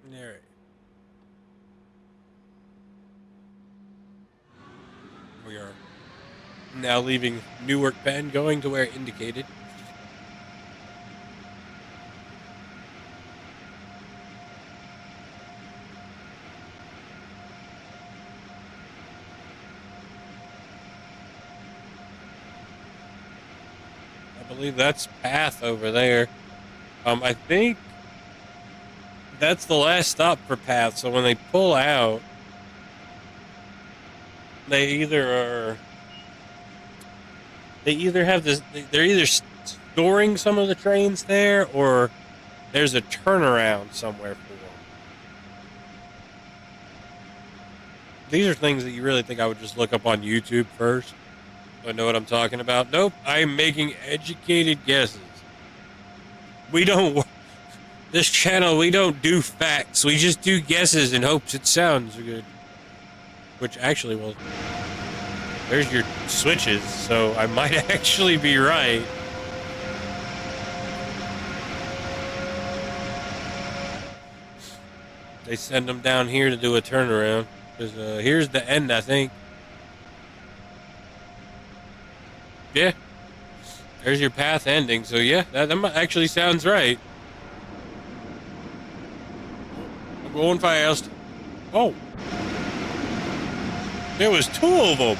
All right. We are now leaving Newark, Penn, going to where indicated. I believe that's path over there. I think that's the last stop for path. So when they pull out, they either have this. They're either storing some of the trains there, or there's a turnaround somewhere for them. These are things that you really think I would just look up on YouTube first. I know what I'm talking about. Nope, I'm making educated guesses. This channel, we don't do facts. We just do guesses in hopes it sounds good. Which actually, well, there's your switches, so I might actually be right. They send them down here to do a turnaround. Because here's the end, I think. Yeah. There's your path ending. So yeah, that actually sounds right. I'm going fast. Oh. There was two of them.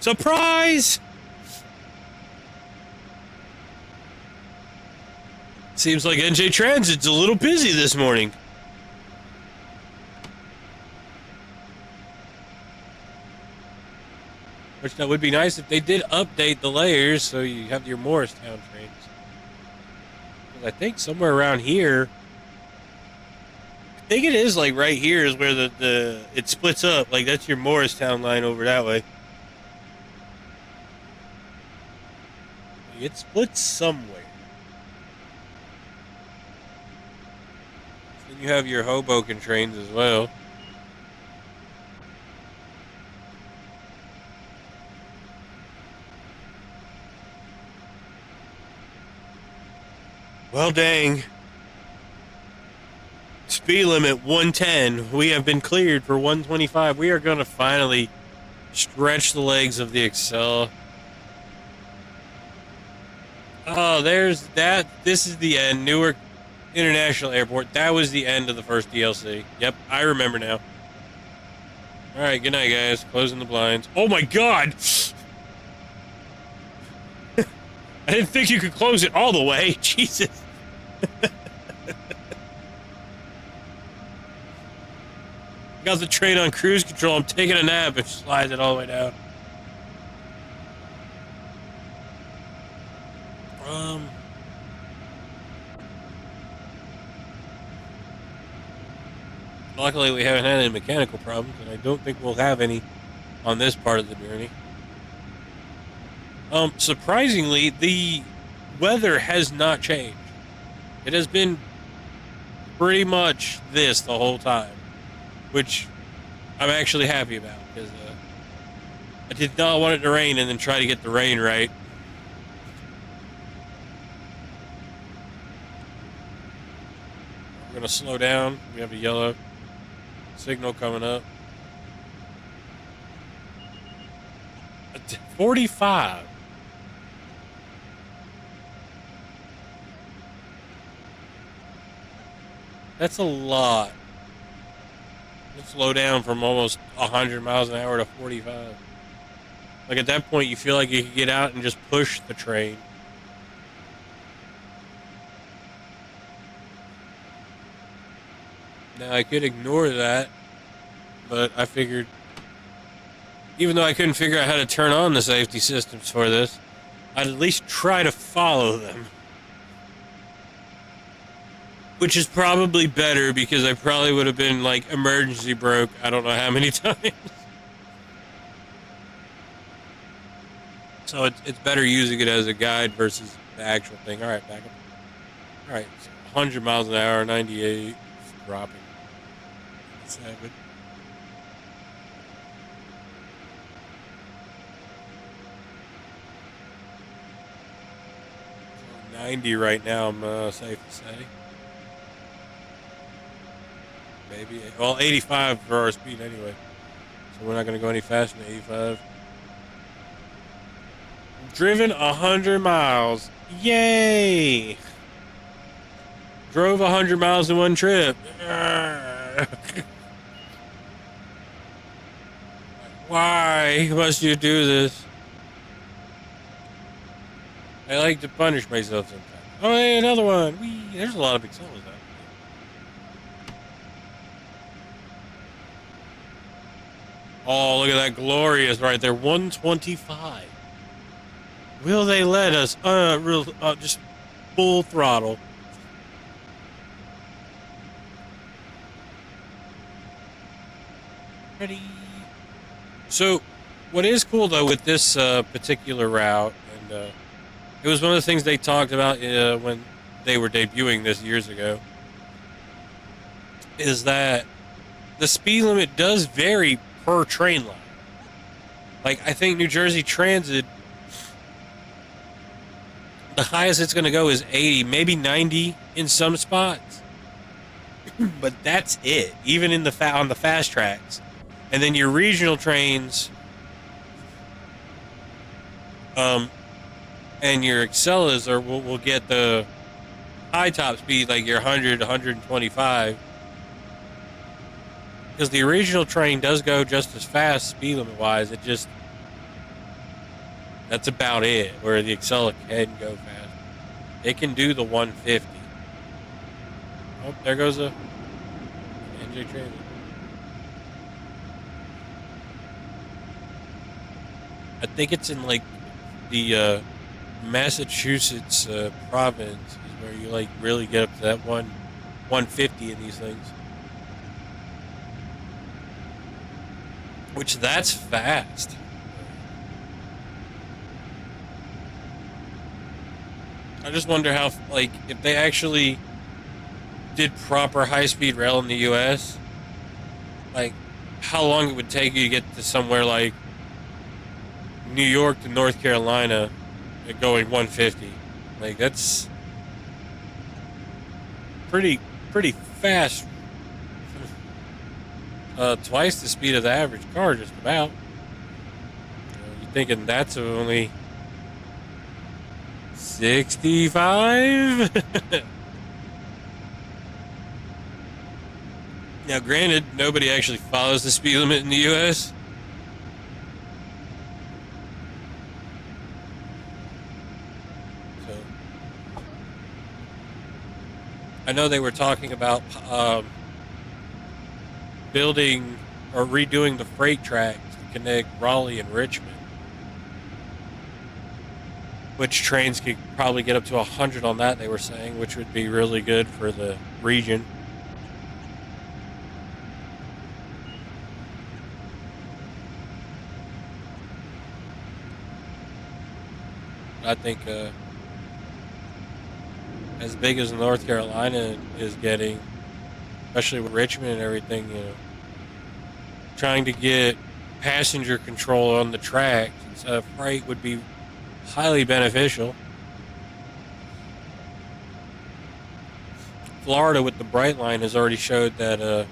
Surprise! Seems like NJ Transit's a little busy this morning. Which that would be nice if they did update the layers so you have your Morristown trains. I think somewhere around here, I think it is like right here is where it splits up. Like that's your Morristown line over that way. It splits somewhere. Then you have your Hoboken trains as well. Well, dang. Speed limit 110. We have been cleared for 125. We are going to finally stretch the legs of the Acela. Oh, there's that. This is the end. Newark International Airport. That was the end of the first DLC. Yep, I remember now. All right, good night, guys. Closing the blinds. Oh, my God. I didn't think you could close it all the way. Jesus. got the train on cruise control. I'm taking a nap and slides it all the way down. Luckily, we haven't had any mechanical problems, and I don't think we'll have any on this part of the journey. Surprisingly, the weather has not changed. It has been pretty much this the whole time, which I'm actually happy about, because I did not want it to rain and then try to get the rain right. We're going to slow down. We have a yellow signal coming up. 45. That's a lot. Let's slow down from almost 100 miles an hour to 45. Like, at that point, you feel like you could get out and just push the train. Now, I could ignore that, but I figured, even though I couldn't figure out how to turn on the safety systems for this, I'd at least try to follow them. Which is probably better, because I probably would have been, like, emergency broke I don't know how many times. So it's better using it as a guide versus the actual thing. Alright, back up. Alright, so 100 miles an hour, 98, just dropping. 7. 90 right now, I'm safe to say. Maybe, well, 85 for our speed anyway. So we're not going to go any faster than 85. Driven 100 miles. Yay! Drove 100 miles in one trip. Why must you do this? I like to punish myself sometimes. Oh, hey, another one. Whee! There's a lot of Accelas out. Oh, look at that glorious right there. 125. Will they let us just full throttle? Ready? So, what is cool though with this particular route, and it was one of the things they talked about when they were debuting this years ago, is that the speed limit does vary per train line. Like, I think New Jersey Transit, the highest it's going to go is 80, maybe 90 in some spots. But that's it, even in the on the fast tracks. And then your regional trains, and your Acelas will get the high top speed, like your 100, 125. Because the original train does go just as fast speed limit wise. It just, that's about it. Where the Acela can go fast. It can do the 150. Oh, there goes a NJ Transit. I think it's in like the Massachusetts province is where you like really get up to that 150 in these things. Which, that's fast. I just wonder how, like, if they actually did proper high-speed rail in the U.S., like, how long it would take you to get to somewhere like New York to North Carolina going 150. Like, that's pretty fast. Twice the speed of the average car, just about. You're thinking that's only 65? Now, granted, nobody actually follows the speed limit in the U.S. So, I know they were talking about building or redoing the freight tracks to connect Raleigh and Richmond, which trains could probably get up to 100 on that, they were saying, which would be really good for the region. I think as big as North Carolina is getting, especially with Richmond and everything, trying to get passenger control on the tracks instead of freight would be highly beneficial. Florida with the Bright Line has already showed that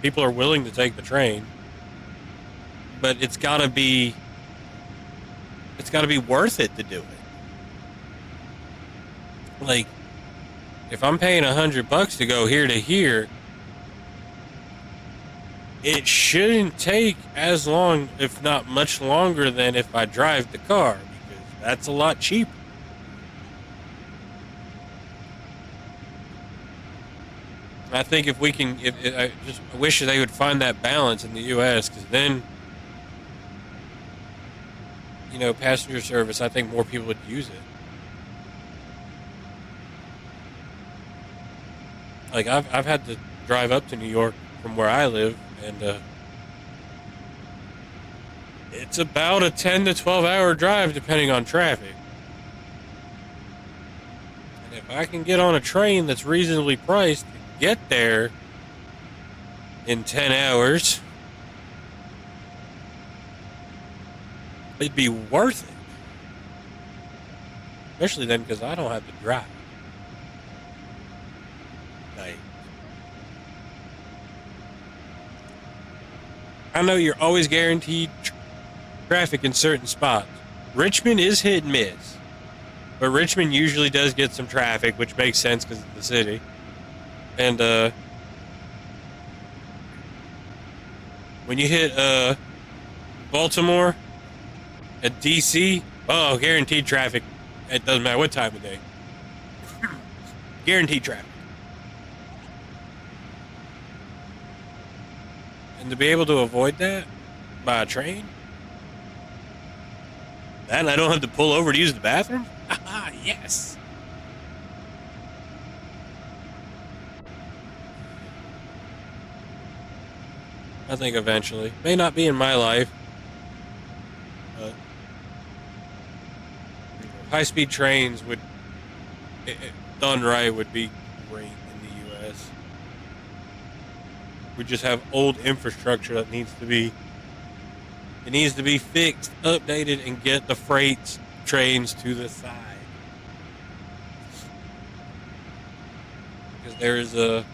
people are willing to take the train, but it's got to be worth it to do it. Like, if I'm paying $100 to go here to here, it shouldn't take as long, if not much longer, than if I drive the car, because that's a lot cheaper. I think if we can, I just wish they would find that balance in the U.S., because then, passenger service, I think more people would use it. Like, I've had to drive up to New York from where I live, and it's about a 10 to 12 hour drive depending on traffic. And if I can get on a train that's reasonably priced and get there in 10 hours, it'd be worth it. Especially then, because I don't have to drive. I know you're always guaranteed traffic in certain spots. Richmond is hit and miss, but Richmond usually does get some traffic, which makes sense because it's the city. And when you hit Baltimore at DC, oh, guaranteed traffic. It doesn't matter what time of day. Guaranteed traffic. And to be able to avoid that by a train, and I don't have to pull over to use the bathroom? Yes. I think eventually. May not be in my life, but high-speed trains would, done right, would be great in the U.S. We just have old infrastructure that needs to be fixed, updated, and get the freight trains to the side. Because there is a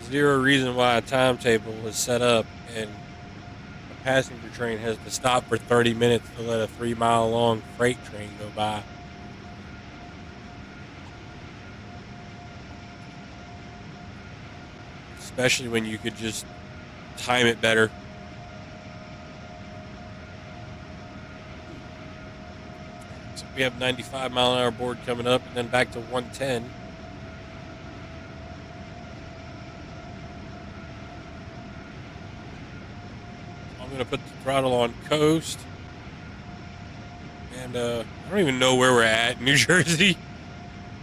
zero reason why a timetable is set up and a passenger train has to stop for 30 minutes to let a 3-mile long freight train go by. Especially when you could just time it better. So we have 95-mile-an-hour board coming up, and then back to 110. I'm going to put the throttle on coast. And I don't even know where we're at. New Jersey?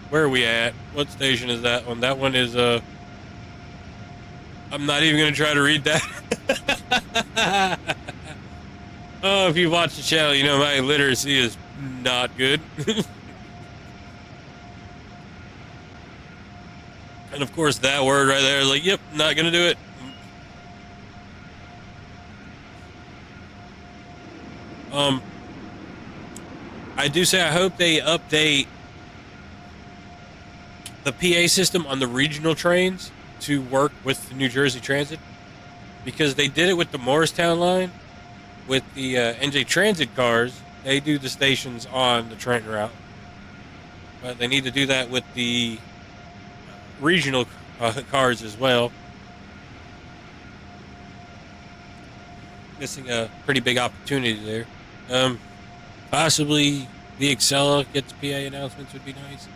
Where are we at? What station is that one? That one is... I'm not even going to try to read that. Oh, if you watch the channel, you know my literacy is not good. And of course, that word right there is like, yep, not going to do it. I do say I hope they update the PA system on the regional trains to work with the New Jersey Transit, because they did it with the Morristown line. With the NJ Transit cars, they do the stations on the Trenton route, but they need to do that with the regional cars as well. Missing a pretty big opportunity there. Possibly the Acela gets PA announcements would be nice.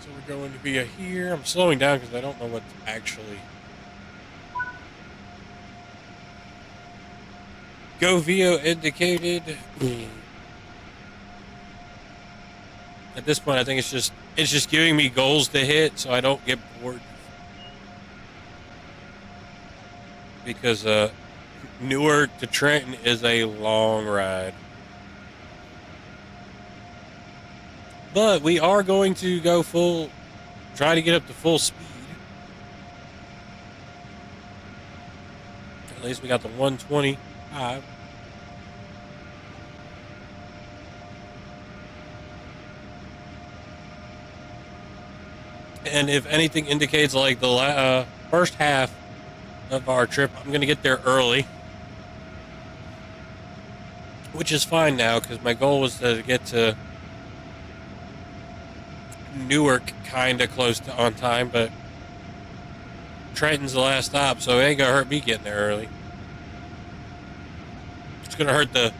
So we're going to be here. I'm slowing down because I don't know what's actually. Go VO indicated. At this point, I think it's just giving me goals to hit, so I don't get bored. Because Newark to Trenton is a long ride, but we are going to go full. Try to get up to full speed. At least we got the 125. And if anything indicates like the first half of our trip, I'm going to get there early. Which is fine now, because my goal was to get to Newark kind of close to on time, but Trenton's the last stop, so it ain't going to hurt me getting there early. It's going to hurt the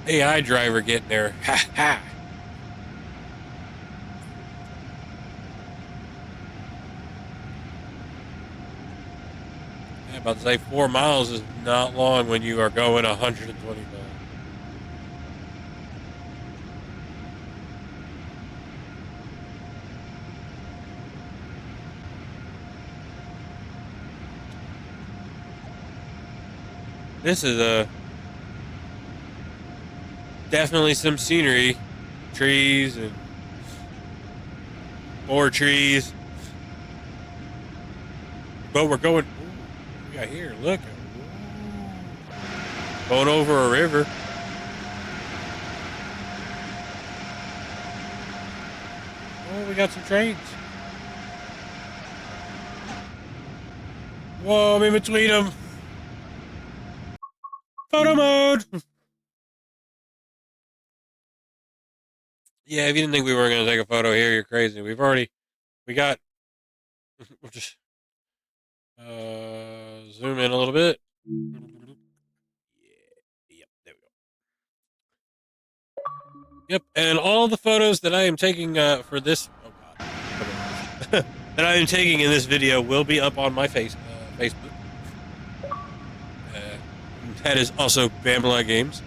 AI driver getting there. Ha ha! About to say 4 miles is not long when you are going 125. This is definitely some scenery, trees and more trees. But we're going. We got here, look. Going over a river. Oh, we got some trains. Whoa, I'm in between them. Photo mode. Yeah, if you didn't think we weren't going to take a photo here, you're crazy. We got, we'll just zoom in a little bit. Yep, there we go. Yep, and all the photos that I am taking for this, oh god, that I am taking in this video will be up on my Facebook. That is also Bamalot Games.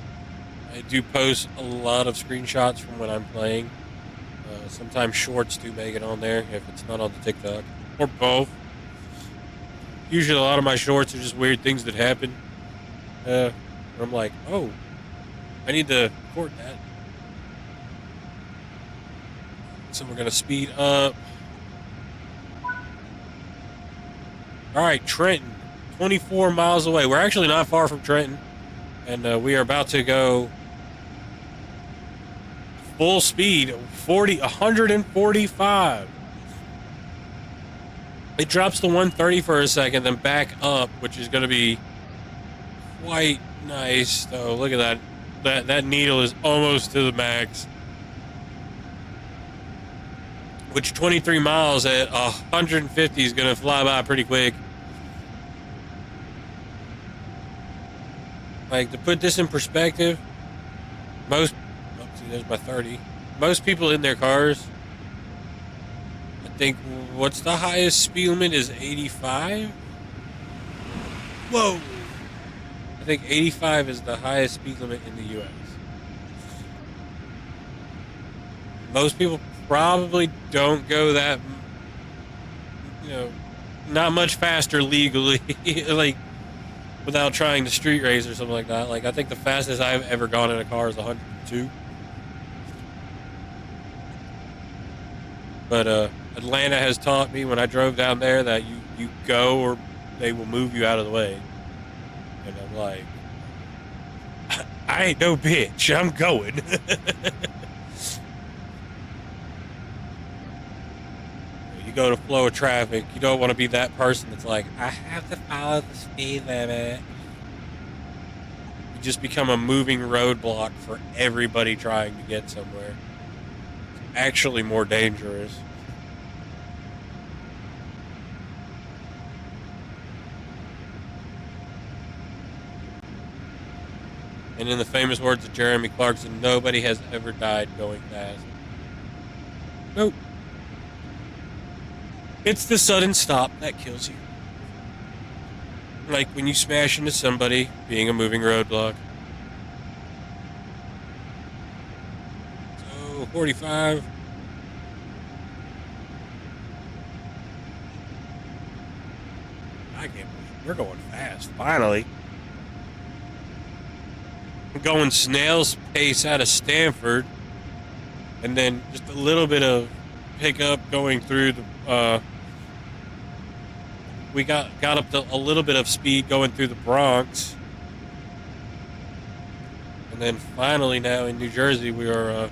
I do post a lot of screenshots from when I'm playing. Sometimes shorts do make it on there if it's not on the TikTok, or both. Usually a lot of my shorts are just weird things that happen. Where I'm like, oh, I need to record that. So we're going to speed up. All right, Trenton, 24 miles away. We're actually not far from Trenton. And we are about to go full speed, 145. It drops to 130 for a second, then back up, which is going to be quite nice. So look at that. That needle is almost to the max. Which 23 miles at 150 is going to fly by pretty quick. Like, to put this in perspective, see, there's my 30. Most people in their cars, I think, what's the highest speed limit is 85? Whoa! I think 85 is the highest speed limit in the U.S. Most people probably don't go that, not much faster legally, like, without trying to street race or something like that. Like, I think the fastest I've ever gone in a car is 102. But Atlanta has taught me when I drove down there that you go or they will move you out of the way. And I'm like, I ain't no bitch. I'm going. You go to flow of traffic. You don't want to be that person that's like, I have to follow the speed limit. You just become a moving roadblock for everybody trying to get somewhere. It's actually more dangerous. And in the famous words of Jeremy Clarkson, nobody has ever died going fast. Nope. It's the sudden stop that kills you. Like when you smash into somebody being a moving roadblock. So, 45. I can't believe we're going fast, finally. We're going snail's pace out of Stanford. And then just a little bit of pickup going through the, we got up to a little bit of speed going through the Bronx. And then finally now in New Jersey, we are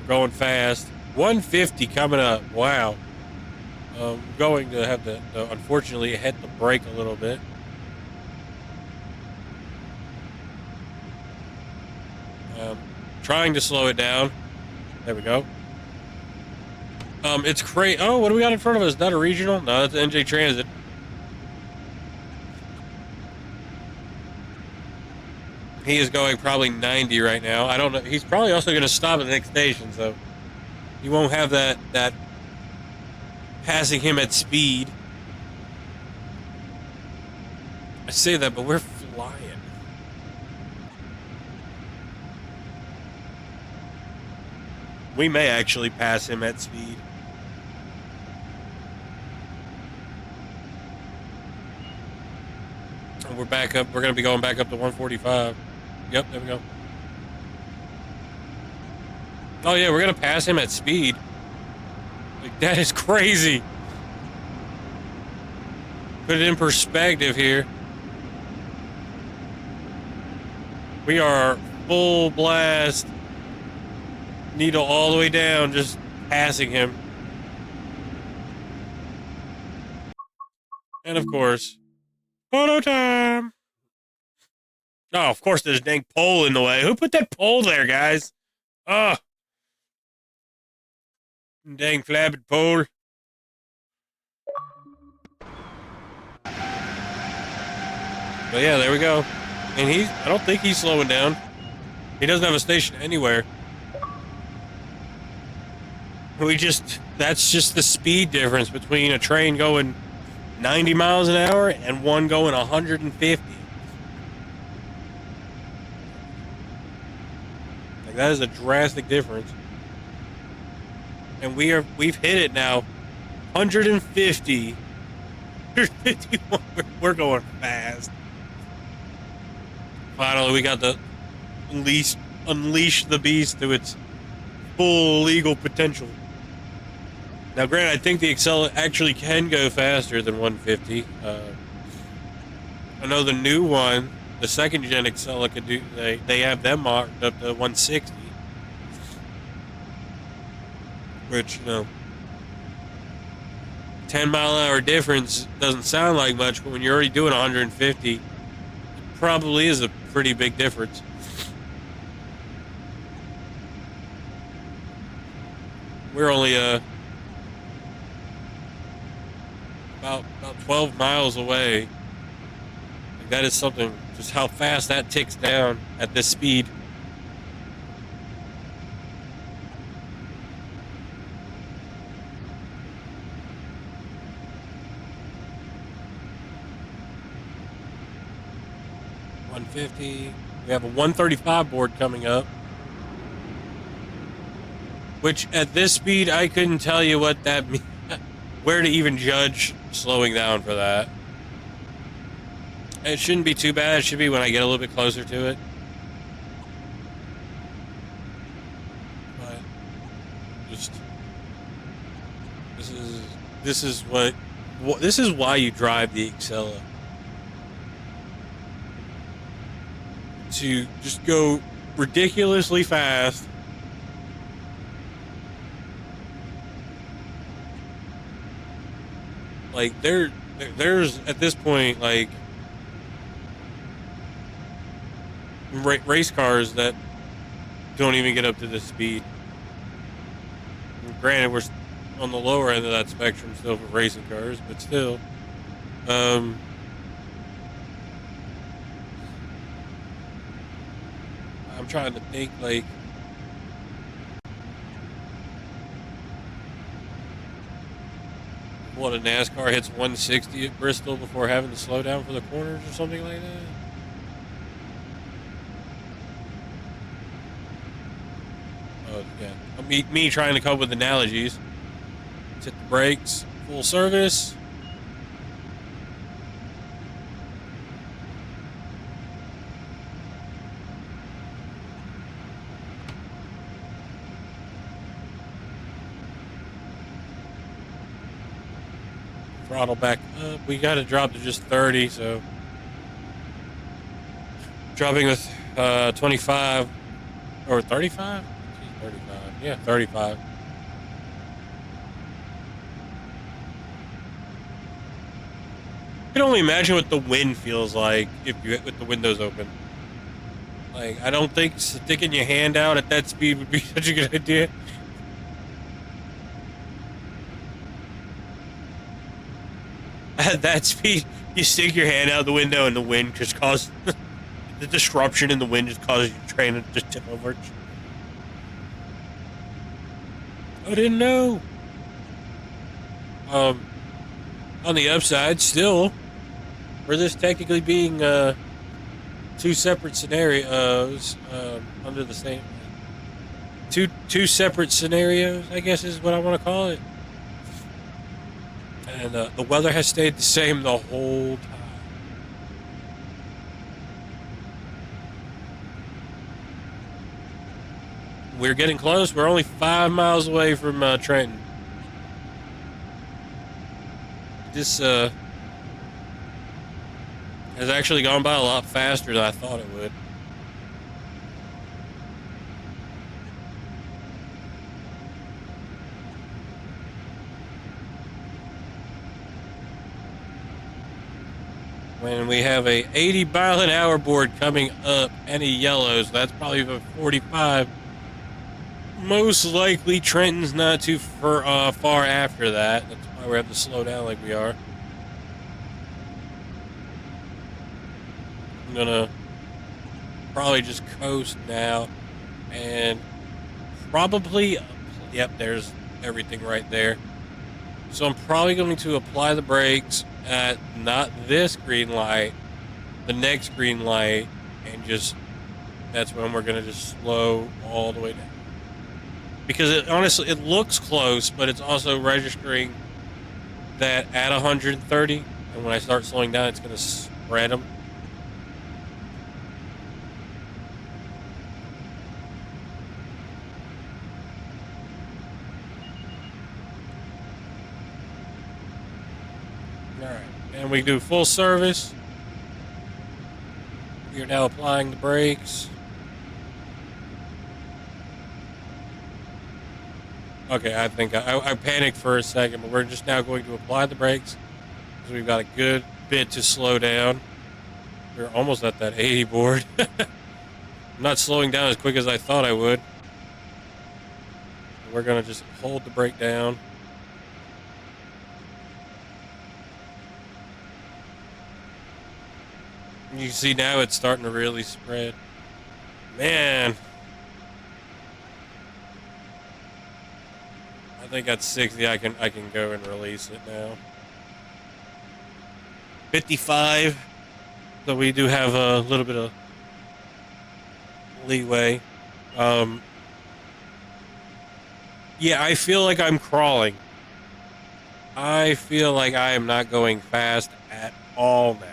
going fast. 150 coming up. Wow. Going to have to unfortunately hit the brake a little bit. Trying to slow it down. There we go. It's crazy. Oh, what do we got in front of us? Not a regional? No, that's NJ Transit. He is going probably 90 right now. I don't know. He's probably also going to stop at the next station, so you won't have that passing him at speed. I say that, but we're flying. We may actually pass him at speed. And we're back up. We're going to be going back up to 145. Yep, there we go. Oh, yeah, we're going to pass him at speed. Like, that is crazy. Put it in perspective here. We are full blast. Needle all the way down, just passing him. And of course, photo time. Oh, of course, there's a dang pole in the way. Who put that pole there, guys? Oh, dang flabbed pole. But yeah, there we go. And I don't think he's slowing down. He doesn't have a station anywhere. That's just the speed difference between a train going 90 miles an hour and one going 150. Like, that is a drastic difference. And we've hit it now. 150. 151. We're going fast. Finally, we got to unleash the beast to its full legal potential. Now, granted, I think the Acela actually can go faster than 150. I know the new one, the second gen Acela, could do. They have them marked up to 160, which, 10-mile-an-hour difference doesn't sound like much, but when you're already doing 150, it probably is a pretty big difference. We're only about 12 miles away. Like, that is something, just how fast that ticks down at this speed. $150. We have a 135 board coming up. Which, at this speed, I couldn't tell you what that means. Where to even judge slowing down for that. It shouldn't be too bad. It should be when I get a little bit closer to it. But just this is why you drive the Acela. To just go ridiculously fast. Like, there's at this point, like, race cars that don't even get up to this speed. And granted, we're on the lower end of that spectrum still for racing cars, but still. I'm trying to think, like, What, a NASCAR hits 160 at Bristol before having to slow down for the corners or something like that? Oh, yeah. Me trying to come up with analogies. Let's hit the brakes. Full service. Throttle back up. We got to drop to just 30, so dropping with 25 or 35. 35. Yeah, 35. I can only imagine what the wind feels like if you with the windows open. Like, I don't think sticking your hand out at that speed would be such a good idea. At that speed, you stick your hand out the window and the wind just causes the disruption in the wind just causes your train to just tip over. I didn't know. On the upside, still, for this technically being two separate scenarios under the same two separate scenarios, I guess is what I want to call it. And the weather has stayed the same the whole time. We're getting close. We're only 5 miles away from Trenton. This has actually gone by a lot faster than I thought it would. When we have a 80-mile-an-hour board coming up, any yellows, that's probably about 45. Most likely Trenton's not too far after that. That's why we have to slow down like we are. I'm gonna probably just coast now and probably, yep, there's everything right there. So I'm probably going to apply the brakes at not this green light, the next green light, and just, that's when we're going to just slow all the way down. Because it, honestly, it looks close, but it's also registering that at 130, and when I start slowing down, it's going to spread them. Alright, and we do full service. We are now applying the brakes. Okay, I think I panicked for a second, but we're just now going to apply the brakes because we've got a good bit to slow down. We're almost at that 80 board. I'm not slowing down as quick as I thought I would. We're going to just hold the brake down. You see now it's starting to really spread. Man. I think at 60 I can go and release it now. 55. So we do have a little bit of leeway. Yeah, I feel like I'm crawling. I feel like I am not going fast at all now.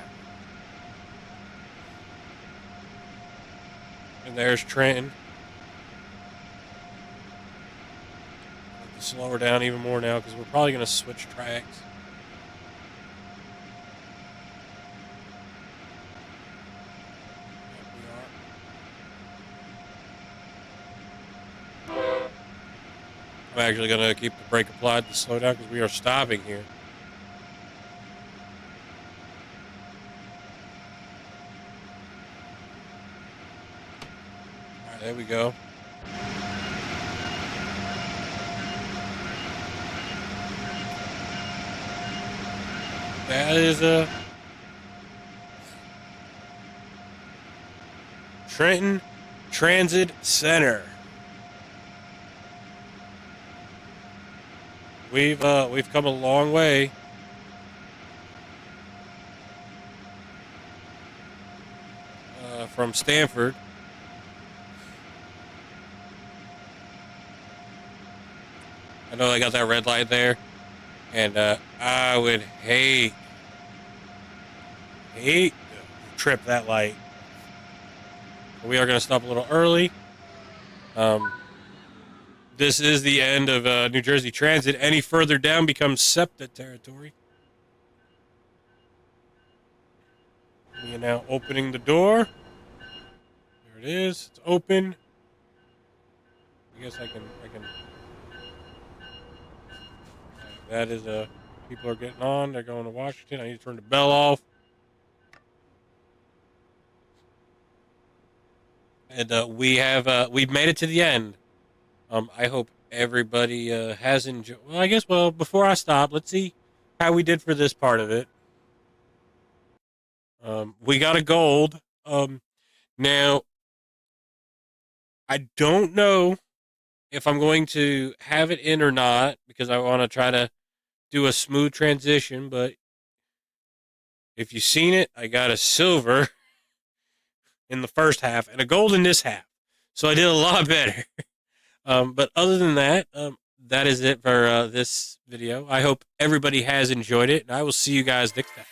And there's Trenton. Slow her down even more now because we're probably going to switch tracks. Yep, we are. I'm actually going to keep the brake applied to slow down because we are stopping here. All right, there we go. That is a Trenton Transit Center. we've come a long way. From Stanford. I know they got that red light there, and I would hate to trip that light. We are going to stop a little early. This is the end of New Jersey Transit. Any further down becomes SEPTA territory. We are now opening the door. There it is. It's open. I guess I can. That is people are getting on. They're going to Washington. I need to turn the bell off. And we've made it to the end. I hope everybody has enjoyed. Well, I guess. Well, before I stop, let's see how we did for this part of it. We got a gold. Now I don't know if I'm going to have it in or not because I want to try to do a smooth transition. But if you've seen it, I got a silver in the first half and a gold in this half, so I did a lot better. But other than that, that is it for this video. I hope everybody has enjoyed it, and I will see you guys next time.